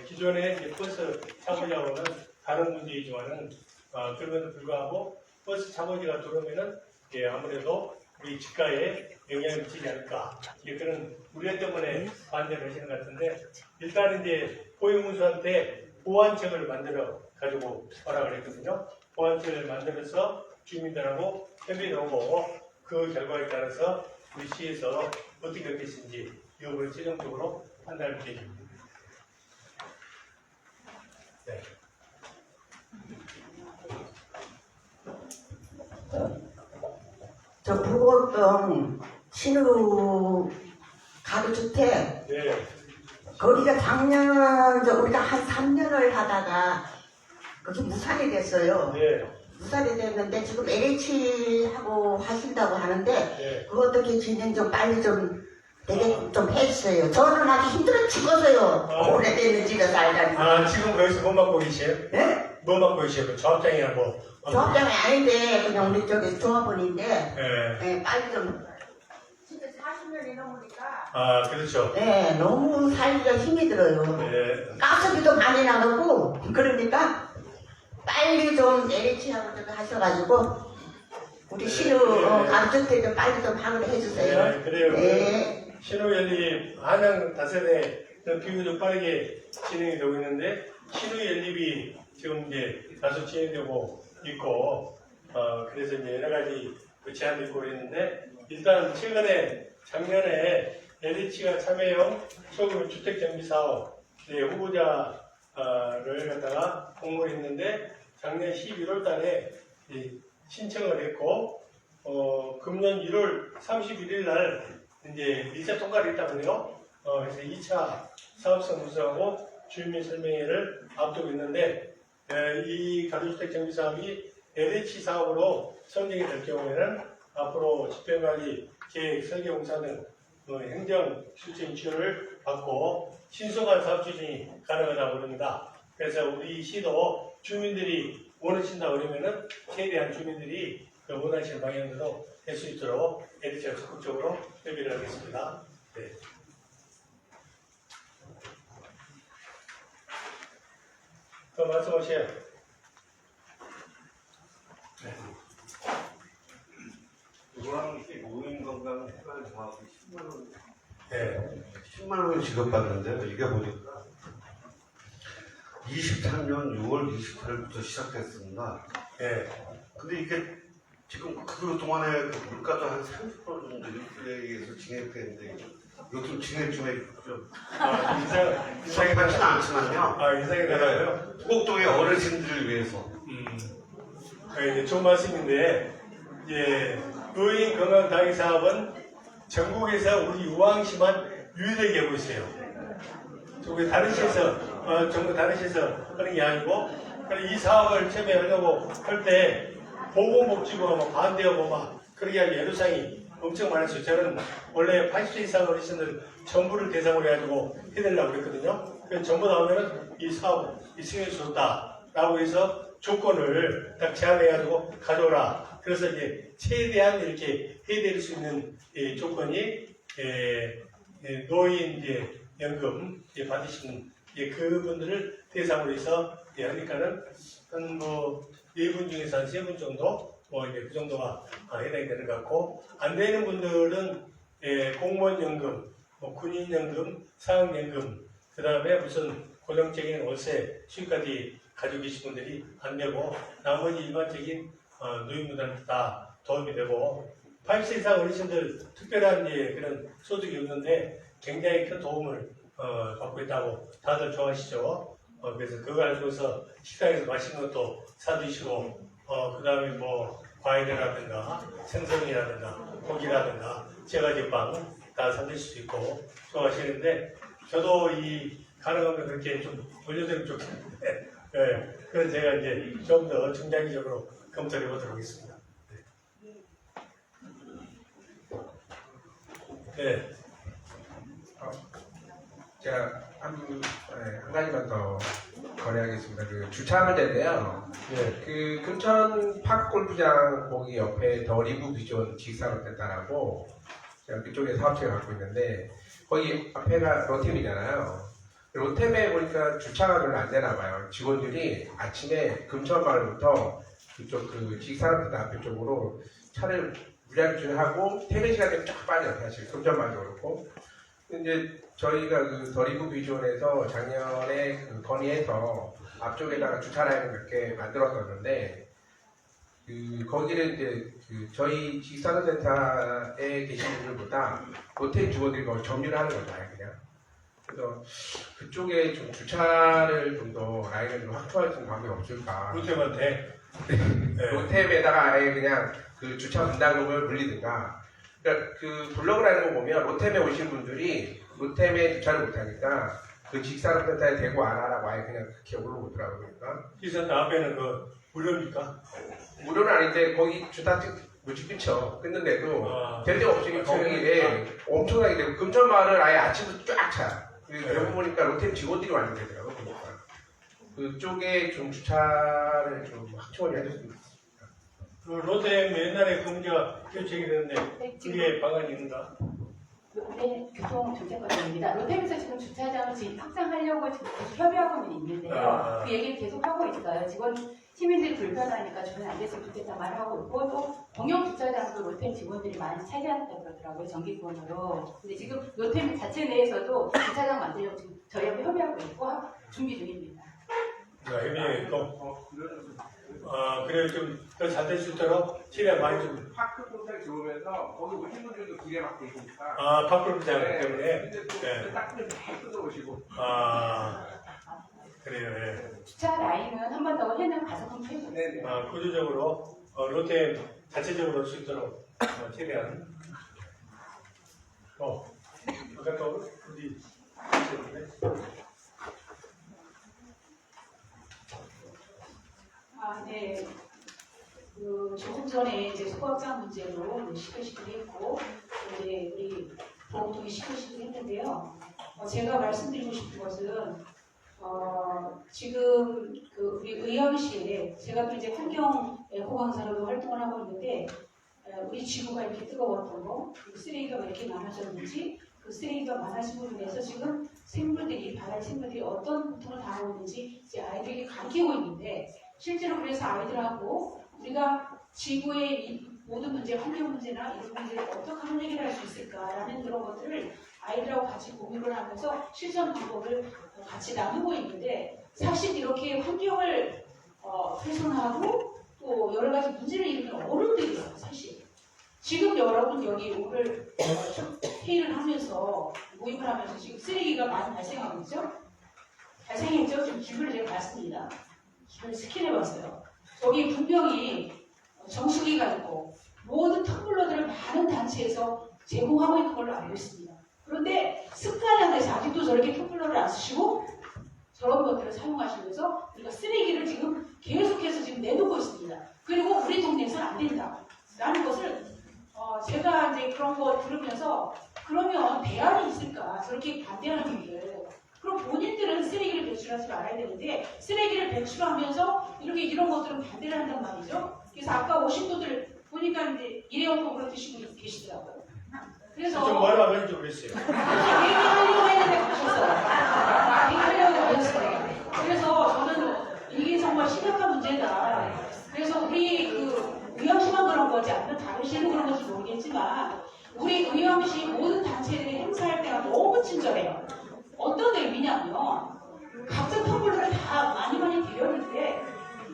기존의 이제 버스 차고지하고는 다른 문제이지만은 그럼에도 불구하고 버스 차고지가 들어오면은 아무래도 우리 집가에 영향을 미치지 않을까 그런 우려 때문에 반대를 하시는 것 같은데 일단 이제 포용운수한테 보완책을 만들어 가지고 허락을 했거든요. 보완책을 만들어서 주민들하고 협의를 하고 그 결과에 따라서 우리 시에서 어떻게 하겠는지 이걸 최종적으로 판단할 계획입니다. 네. 저 불곡동 신우 가구주택 네. 거기가 작년 우리가 한 3년을 하다가 거기 무산이 됐어요. 네. 무산이 됐는데 지금 LH하고 하신다고 하는데 네. 그거 어떻게 진행 좀 빨리 좀 되게 좀 해주세요. 저는 아주 힘들어 죽어서요. 오래되는 집에 살다니. 지금 거기서 뭐 맡고 계세요? 네? 뭐 맡고 계세요? 조합장이야 뭐? 조합장이 아닌데 그냥 우리 쪽에 조합원인데 네. 네, 빨리 좀 진짜 40년이 넘으니까 그렇죠. 네, 너무 살기가 힘이 들어요. 네. 가스비도 많이 나가고 그러니까 빨리 좀 LH하고 좀 하셔가지고 우리 신우 가족들 좀 빨리 좀 방을 해주세요. 네, 그래요. 네. 신우연립 한양 다세대 비교적 빠르게 진행이 되고 있는데 신우연립이 지금 이제 다소 진행되고 있고 그래서 이제 여러 가지 제안도 있고 그랬는데 일단 최근에 작년에 LH가 참여형 소규모 주택정비사업 후보자를 갖다가 공모를 했는데 작년 11월 달에 신청을 했고 금년 1월 31일 날 이제 1차 통과를 했다고요. 그래서 2차 사업성 구성하고 주민 설명회를 앞두고 있는데 이 가족주택 정비 사업이 LH 사업으로 선정이 될 경우에는 앞으로 집행관리, 계획, 설계 공사 등 행정 실증 지원을 받고 신속한 사업 추진이 가능하다고 합니다. 그래서 우리 시도 주민들이 원하신다고 그러면은 최대한 주민들이 원하시는 방향으로 될 수 있도록 LH가 적극적으로 협의를 하겠습니다. 네. 더 말씀하세요. 노인 건강 생활 종합비 10만 원, 네. 10만 원을 지급받는데요. 이게 보니까 23년 6월 28일부터 시작됐습니다. 네. 근데 이게 지금 그 동안에 그 물가도 한 30% 정도 인플레이에서 진행됐는데 요즘 진행 중에 좀 인상이 많지는 않지만요. 인상이 나가요? 부곡동의 어르신들을 위해서. 네, 좋은 말씀인데 이제 노인 건강 당의 사업은 전국에서 우리 우왕시만 유일하게 하고 있어요. 저기 다른 시에서 전부 다른 시에서 하는 게 아니고 이 사업을 처음에 하려고 할 때 보건복지부가 막 반대하고 막 그러게 하기 애로사항이 엄청 많았어요. 저는 원래 80세 이상 어르신들 전부를 대상으로 해가지고 해달라고 그랬거든요. 그래서 전부 나오면은 이 사업 승인해 줬다라고 해서 조건을 딱 제안해가지고 가져오라. 그래서 이제 최대한 이렇게 해드릴 수 있는 조건이 노인 이제 연금 받으시는 그분들을 대상으로 해서 하니까는 한 뭐 4분 중에서 한 3분 정도 이제 그 정도가 해당이 되는 것 같고 안 되는 분들은 공무원 연금, 군인 연금, 사학연금 그 다음에 무슨 고정적인 월세 수익까지 가지고 계신 분들이 안 되고 나머지 일반적인 노인분들은 다 도움이 되고 80세 이상 어르신들 특별한 그런 소득이 없는데 굉장히 큰 도움을 받고 있다고 다들 좋아하시죠. 그래서 그거 가지고서 식당에서 맛있는 것도 사드시고 그 다음에 뭐 과일이라든가 생선이라든가 고기라든가 제과제빵 다 사드실 수 있고 좋아하시는데 저도 가능하면 그렇게 좀 올려드리면 좋겠는데 그래서 제가 이제 좀 더 중장기적으로 검토해 보도록 하겠습니다. 네. 제가 한 가지만 더 건의하겠습니다. 그 주차 문제인데요. 네. 그 금천 파크 골프장 거기 옆에 더 리브 비전 지식산업센터라고 제가 그쪽에 사업체를 갖고 있는데 거기 앞에가 로템이잖아요. 로템에 보니까 주차가 별로 안 되나 봐요. 직원들이 아침에 금천마을부터 그쪽 그 지식산업센터 앞에 쪽으로 차를 무리하게 주행하고 퇴근 시간에 쫙 빠져요. 사실 금천마을도 그렇고. 이제 저희가 그 더리브 비전에서 작년에 그 건의해서 앞쪽에다가 주차 라인을 몇 개 만들었었는데 거기를 이제 저희 지식산업센터에 계신 분들보다 로템 직원들이 거의 점유를 하는 거잖아요, 그냥. 그래서 그쪽에 좀 주차를 좀 더 라인을 좀 확충할 수 있는 방법이 없을까? 로템한테 로템에다가 아예 그냥 그 주차 분담금을 물리든가. 그러니까 그 블로그라는 거 보면 로템에 오신 분들이 로템에 주차를 못하니까 그 지식산업센터에 대고 안 하라고 아예 그냥 그렇게 올라오더라고요. 그러니까. 지식산업센터 앞에는 그 무료입니까? 무료는 아닌데 거기 주차 무지 끊죠. 끊는데도 될 데가 없으니 거기에 엄청나게 되고 금천마을을 아예 아침부터 쫙 차. 그러고 보니까 로템 직원들이 많이 되더라고요. 보니까. 그쪽에 좀 주차를 좀 확충을 해줬으면 좋겠습니다. 그 로템 옛날에 그 문제가 결정이 됐는데 그게 방안이 있는가? 네, 교통정책과장입니다. 로템에서 지금 주차장을 확장하려고 지금 계속 협의하고는 있는데요. 그 얘기를 계속 하고 있어요. 시민들이 불편하니까 저는 안 됐으면 좋겠다 말을 하고 있고 또 공영 주차장도 로템 직원들이 많이 차지한다고 그러더라고요. 정기권으로. 근데 지금 로템 자체 내에서도 주차장 만들려고 지금 저희하고 협의하고 있고 준비 중입니다. 협의해 있고. 그래요. 좀 더 잘 될 수 있도록 최대한 많이 좀. 파크 콘택 들어오면서 거기 오신 분들도 두 개 막 계시니까. 파크로장 네, 때문에. 네. 딱 뜯어오시고. 그래요. 예. 주차 라인은 한 번 더 이번에는 가서 한번 해보세요. 구조적으로 롯데 자체적으로 할 수 있도록 최대한 아까 또 어디 네. 조금 전에 이제 소각장 문제로 시끌시끌 했고, 이제 우리 보험통이 시끌시끌 했는데요. 제가 말씀드리고 싶은 것은, 지금 우리 의왕시에 제가 또 이제 환경 에코 강사로도 활동을 하고 있는데, 우리 지구가 이렇게 뜨거웠던 거, 그리고 쓰레기가 왜 이렇게 많아졌는지, 그 쓰레기가 많아짐으로 인해서 지금 생물들이, 바다 생물들이 어떤 고통을 당하고 있는지 이제 아이들에게 가르치고 있는데, 실제로 그래서 아이들하고 우리가 지구의 이 모든 문제, 환경 문제나 이런 문제를 어떻게 하면 해결할 수 있을까라는 그런 것들을 아이들하고 같이 공유를 하면서 실천 방법을 같이 나누고 있는데, 사실 이렇게 환경을 훼손하고 또 여러 가지 문제를 일으키는 어른들이에요. 사실 지금 여러분 여기 오늘 회의를 하면서 모임을 하면서 지금 쓰레기가 많이 발생하고 있죠? 발생했죠? 지금 기분을 제가 봤습니다. 기분을 스캔해봤어요. 저기 분명히 정수기가 있고 모든 텀블러들을 많은 단체에서 제공하고 있는 걸로 알고 있습니다. 그런데 습관화돼서 아직도 저렇게 텀블러를 안 쓰시고 저런 것들을 사용하시면서 우리가 쓰레기를 지금 계속해서 지금 내놓고 있습니다. 그리고 우리 동네에서는 안 된다 라는 것을 제가 이제 그런 거 들으면서, 그러면 대안이 있을까? 저렇게 반대하는 분들, 그럼 본인들은 쓰레기를 배출하지 말아야 되는데 쓰레기를 배출하면서 이런 것들은 반대를 한단 말이죠. 그래서 아까 오신 분들 보니까 이제 일회용컵으로 드시고 계시더라고요. 그래서 좀 뭐라고 하는지 모르겠어요. 얘기하려고 했는데 가셨어요. 얘기하려고 하셨어요. 그래서 저는 이게 정말 심각한 문제다. 그래서 우리 의왕시만 그런 거지 아니면 다른 시도 그런 건지 모르겠지만, 우리 의왕시 모든 단체들이 행사할 때가 너무 친절해요. 어떤 의미냐면 각자 텀블러를 다 많이 드렸는데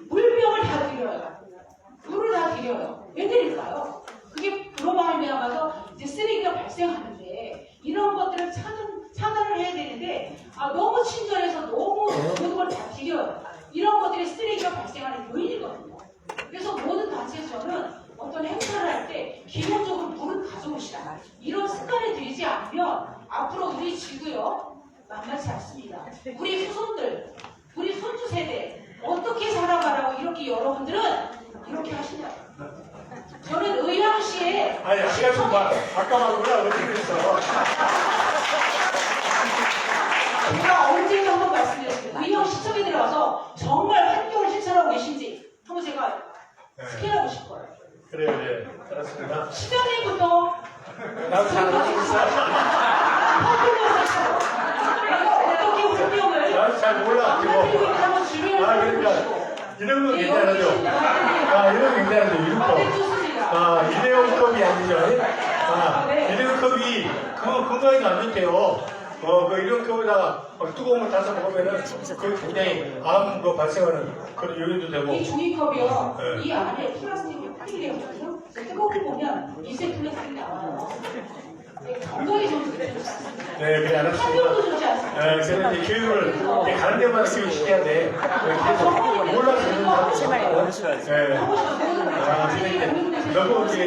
물병을 다 드려요. 물을 다 드려요. 왜 드릴까요? 그게 그로 말미암아서 이제 쓰레기가 발생하는데 이런 것들을 차단을 해야 되는데 너무 친절해서 너무 모든 걸 다 드려요. 이런 것들이 쓰레기가 발생하는 요인이거든요. 그래서 모든 단체에서는 어떤 행사를 할 때 기본적으로 물을 가져오시라. 이런 습관을 들이지 않으면 앞으로 우리 지구요 만만치 않습니다. 우리 후손들, 우리 손주 세대 어떻게 살아가라고 이렇게 여러분들은 이렇게 하시냐. 저는 의왕시에 아니 아까 말고는 어떻게 그랬어? 제가 언제 한번 말씀드렸습니다. 의왕시청에 들어가서 정말 환경을 실천하고 계신지 한번 제가 스캔하고 싶어요. 그래 알았습니다. 시간에부터 나도 잘하고 있어. 어떻게 환경을 나도 잘 몰라. 한번 주변을 그러니까 이런 거 괜찮아죠. 이런 거 괜찮아죠. 일용컵. 일회용컵이 아니죠. 일회용컵이 그거 건강에도 안 좋대요. 그 일용컵에다가 뜨거운 물 타서 먹으면은 그 굉장히 암 발생하는 그런 요인도 되고. 이 종이컵이요. 이 안에 플라스틱이 풀리거든요. 뜨겁게 보면 미세 플라스틱이 나와요. 건강에 좀 좋지 않습니다. 네, 그래 알았습니다. 환경도 좋지 않습니다. 그래서 이제 교육을 가는 데마다 교육시켜야 돼. 계속 몰라서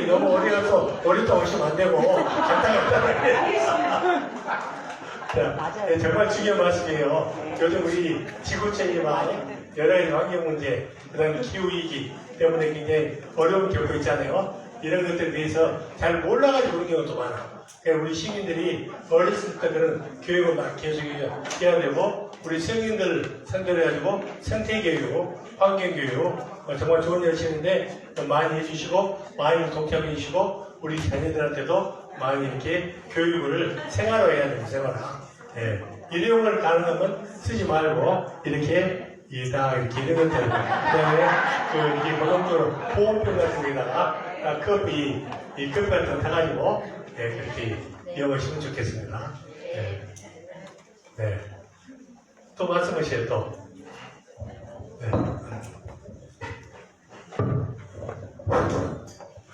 너무 어디 가서 어리다 오시면 안 되고 간단하게. 자, 정말 중요한 말씀이에요. 요즘 우리 지구체계와 여러 가지 환경 문제, 그 다음에 기후위기 때문에 굉장히 어려운 겪고 있잖아요. 이런 것들에 대해서 잘 몰라가지고 그런 경우도 많아. 우리 시민들이 어렸을 때 그런 교육을 계속 해야 되고, 우리 성인들 선별해가지고 생태교육, 환경교육 정말 좋은 일 하시는데 많이 해주시고, 많이 동참해 주시고, 우리 자녀들한테도 많이 이렇게 교육을 생활화해야 됩니다. 생활화. 일회용을 가능하면 쓰지 말고 이렇게 이렇게 이런 것들, 그다음에 이렇게 고정적으로 보온병 같은 데다가 커피 같은 거 타가지고 그렇게 이용하시면 좋겠습니다. 또 말씀하세요. 또.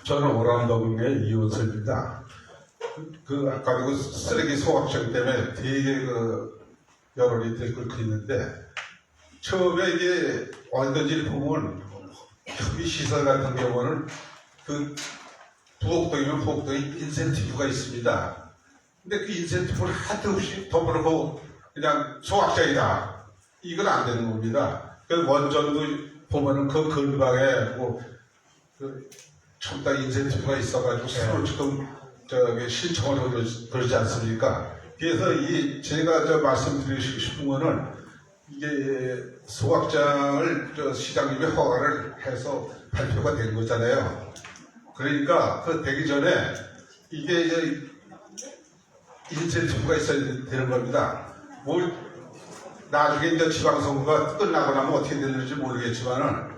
저는 오랑도군의 이웃입니다. 아까 그 쓰레기 소각장 때문에 되게 여론이 들끓고 있는데, 처음에 이게 어디든지 보면 협의 시설 같은 경우는 그 부곡동이면 부곡동에 인센티브가 있습니다. 근데 그 인센티브를 하도 없이 더불어 그냥 소확장이다. 이건 안 되는 겁니다. 그 원전도 보면은 그 근방에 그 첨단 인센티브가 있어가지고 새로 지금 저기 신청을 그러지 않습니까? 그래서 제가 말씀드리고 싶은 거는 이게 소각장을 시장님이 허가를 해서 발표가 된 거잖아요. 그러니까 그 되기 전에 이게 이제 인센티브가 있어야 되는 겁니다. 나중에 이제 지방선거가 끝나고 나면 어떻게 되는지 모르겠지만은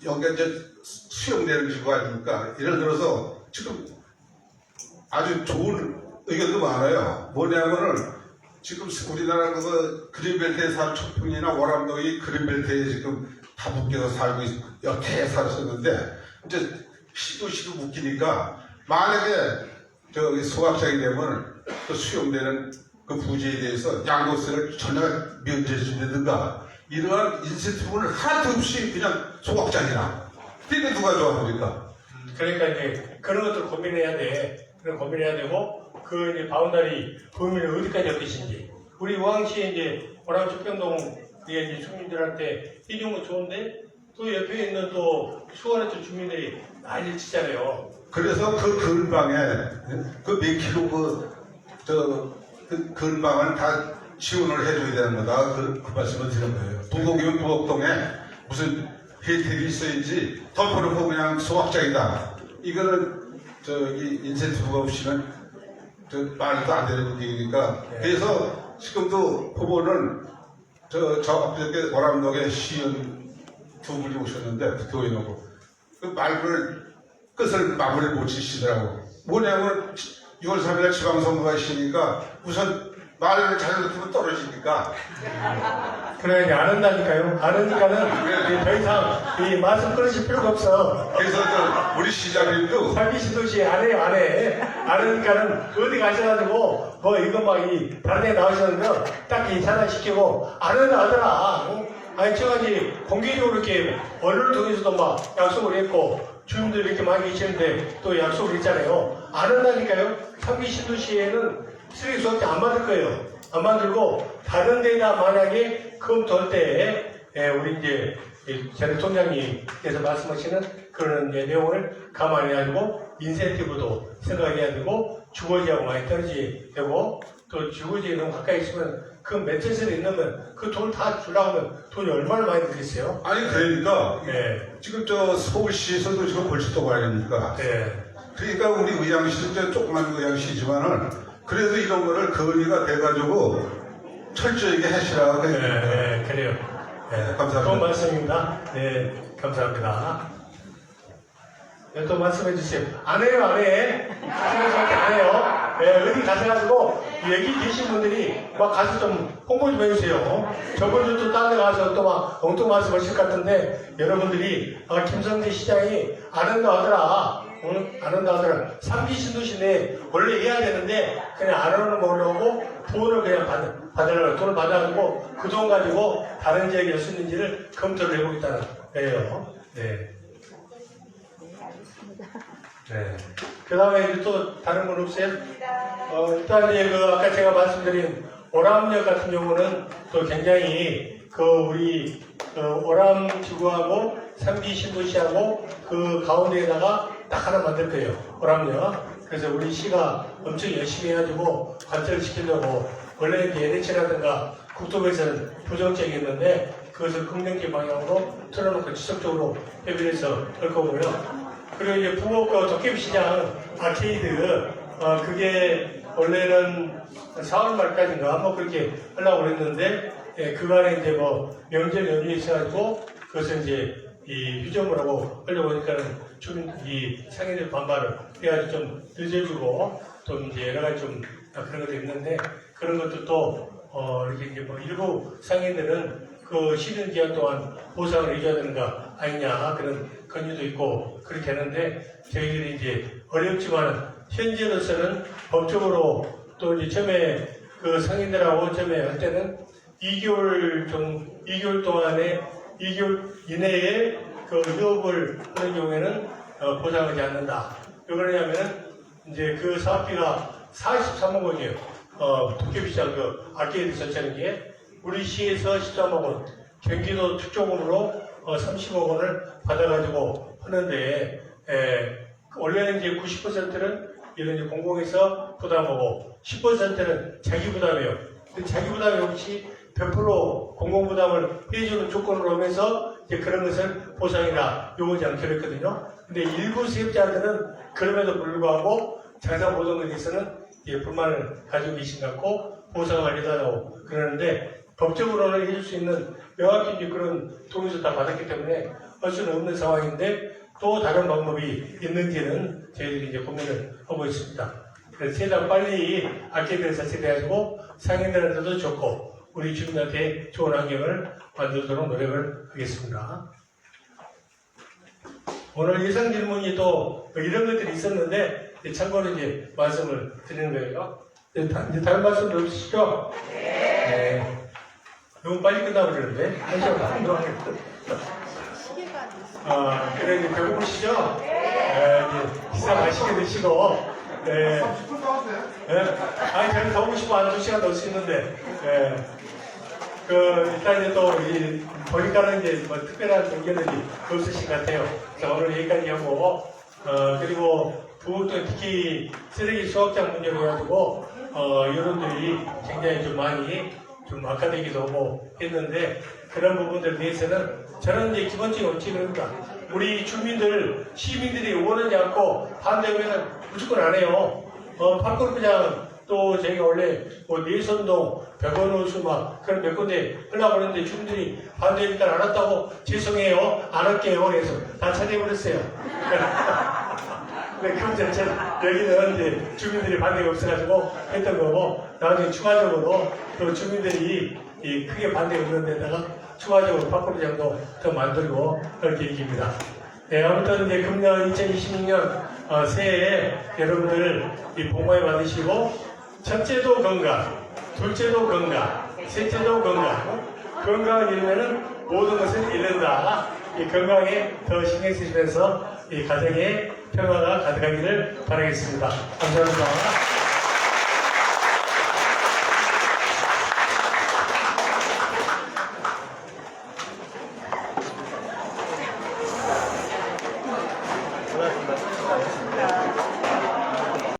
여기가 이제 수용되는 지구 아닙니까? 예를 들어서 지금 아주 좋은 의견도 많아요. 뭐냐면은 지금 우리나라 그린벨트에 사는 초평이나 월암동이 그린벨트에 지금 다 묶여서 살고 여태에 살았었는데 이제 시도 묶이니까 만약에 저기 소각장이 되면 그 수용되는 그 부지에 대해서 양도세를 전혀 면제해 준다든가 이러한 인센티브를 하나도 없이 그냥 소각장이나 이게 누가 좋아합니까? 그러니까 이제 그런 것들 고민해야 돼. 그런 고민해야 되고 그 이제 바운다리 범위는 어디까지 할 것인지. 우리 우왕시에 이제 오남 초평동에 이제 주민들한테 해준 건 좋은데 또 옆에 있는 또 수원의 주민들이 난리를 치잖아요. 그래서 그 근방에 그 몇 킬로 그 근방을 다 지원을 해줘야 되는 거다. 그 말씀을 드린 거예요. 부곡이면 부곡동에 무슨 혜택이 있어야지 덮어놓고 그냥 소확장이다. 이거는 저기 인센티브가 없이는 말도 안 되는 얘기니까. 그래서 지금도 후보는 저 앞에 월암동에 시의원 두 분이 오셨는데 교인하고 그 말을 끝을 마무리 못 지시더라고. 뭐냐면 6월 3일 지방선거가 있으니까 우선 말을 잘못하면 떨어지니까. 그래, 안 한다니까요. 안 하니까는 더 이상 이 말씀 끊으실 필요가 없어. 그래서 우리 시장님도 살기 신도시 안 해요, 안 해. 안 하니까는 어디 가셔가지고 뭐 이거 막 다른 데 나오시는 딱 인사시키고 안 한다 하더라. 아니, 제가 이제 공개적으로 이렇게 언론을 통해서도 막 약속을 했고 주민들 이렇게 많이 계시는데 또 약속을 했잖아요. 안 한다니까요. 상기 신도시에는 쓰레기 수확장 안 만들 거예요. 안 만들고 다른 데다 만약에 검토할 때 우리 이제 전 대통령님께서 말씀하시는 그런 내용을 감안해야 되고 인센티브도 생각해야 되고 주거지하고 많이 떨어져야 되고 또 주거지에 너무 가까이 있으면 그 매트리스를 있는 그 돈 다 주려고 하면 돈이 얼마나 많이 들겠어요? 아니 그러니까 지금 서울시에서도 지금 벌칙도 아닙니까? 그러니까 우리 의왕시도 조그만 의왕시지만은 그래도 이런 거를 건의가 돼가지고 철저하게 하시라고 그래요. 감사합니다. 좋은 말씀입니다. 네, 감사합니다. 또 말씀해 주세요. 안 해요, 안 해. 절대 안 해요. 어디 가셔가지고 여기 계신 분들이 막 가서 좀 홍보 좀 해주세요. 저분들 또 딴 데 가서 또 막 엉뚱 말씀하실 것 같은데 여러분들이 김성재 시장이 안 한다 하더라. 안 한다 하더라. 3기 신도시인데 원래 해야 되는데 그냥 안 하는 걸로 하고 돈을 그냥 받으려고 돈을 받아가지고 그 돈 가지고 다른 지역에 쓰는지를 검토를 해보겠다는 거예요. 네. 네. 그 다음에 이제 또 다른 분 없어요? 일단 이제 아까 제가 말씀드린 오람역 같은 경우는 또 굉장히 우리 오람 지구하고 3기 신도시하고 그 가운데에다가 딱 하나 만들 거예요. 오람역. 그래서 우리 시가 엄청 열심히 해가지고 관철을 시키려고 원래 NH라든가 국토부에서는 부정적이었는데 그것을 긍정적 방향으로 틀어놓고 지속적으로 협의를 해서 할 거고요. 그리고 이제 부곡 도깨비시장 아케이드 그게 원래는 4월 말까지인가 뭐 그렇게 하려고 그랬는데 그간에 이제 뭐 명절 연휴에 있어가지고 그것을 이제 이 휴점을 하고 하려고 하니까는 좀 이 상인들 반발을 해가지고 좀 늦어지고 또 이제 여러 가지 좀 그런 것도 있는데 그런 것도 이렇게 이제 뭐 일부 상인들은 그 쉬는 기간 동안 보상을 해줘야 되는 거 아니냐 그런 건의도 있고 그렇게 하는데 저희들이 이제 어렵지만 현재로서는 법적으로 또 이제 처음에 그 상인들하고 처음에 할 때는 2개월 동안에 2개월 이내에 그 휴업을 하는 경우에는 보상하지 않는다. 왜 그러냐면은 이제 그 사업비가 43억 원이에요. 도깨비시장 그 아케이드 설치하는 게 우리 시에서 13억 원, 경기도 특종으로 30억 원을 받아가지고 하는데 원래는 이제 90%는 이런 이제 공공에서 부담하고 10%는 자기 부담이에요. 근데 자기 부담이 혹시 100% 공공 부담을 해주는 조건으로 하면서 이제 그런 것을 보상이나 요구하지 않기로 했거든요. 근데 일부 세입자들은 그럼에도 불구하고 장사 모든 것에 대해서는 불만을 가지고 계신 것 같고 보상을 해달라고 그러는데 법적으로는 해줄 수 있는 명확히 이제 그런 동의서 다 받았기 때문에 할 수는 없는 상황인데 또 다른 방법이 있는지는 저희들이 이제 고민을 하고 있습니다. 그래서 최대한 빨리 아케이드를 설치해가지고 상인들한테도 좋고 우리 주민한테 좋은 환경을 만들도록 노력을 하겠습니다. 오늘 예상 질문이 또 이런 것들이 있었는데 참고로 이제 말씀을 드리는 거예요. 이제 다른 말씀 없으시죠? 네. 너무 빨리 끝나고 그러는데 한 시간 반 동안 그래 이제 배고프시죠? 네. 이제 기사 맛있게 드시고 네. 아니 저는 더 오고 싶어 한 2시간 더 쓰는데 일단 이제 또 보니까는 이제 뭐 특별한 의견들이 없으신 것 같아요. 그래서 오늘 여기까지 하고 그리고 부곡동 특히 쓰레기 수확장 문제로 해가지고 여러분들이 굉장히 좀 많이 좀 악화되기도 하고 했는데 그런 부분들에 대해서는 저는 이제 기본적인 원칙입니다. 우리 주민들, 시민들이 원하지 않고 반대하면 무조건 안 해요. 팔골구장 또 저희가 원래 뭐 내선동, 백원호수 막 그런 몇 군데 하려고 하는데 주민들이 반대하니까 안 왔다고 죄송해요. 안 할게요. 그래서 다 차대버렸어요. 근데 그 자체는 여기는 이제 주민들이 반대가 없어가지고 했던 거고 나중에 추가적으로 또 주민들이 크게 반대가 없는 데다가 추가적으로 팔골구장도 더 만들고 할 계획입니다. 네, 아무튼 이제 금년 2026년 새해에 여러분들 이 복 많이 받으시고 첫째도 건강, 둘째도 건강, 셋째도 건강. 건강을 잃으면은 모든 것을 잃는다. 이 건강에 더 신경 쓰시면서 이 가정에 평화가 가득하기를 바라겠습니다. 감사합니다.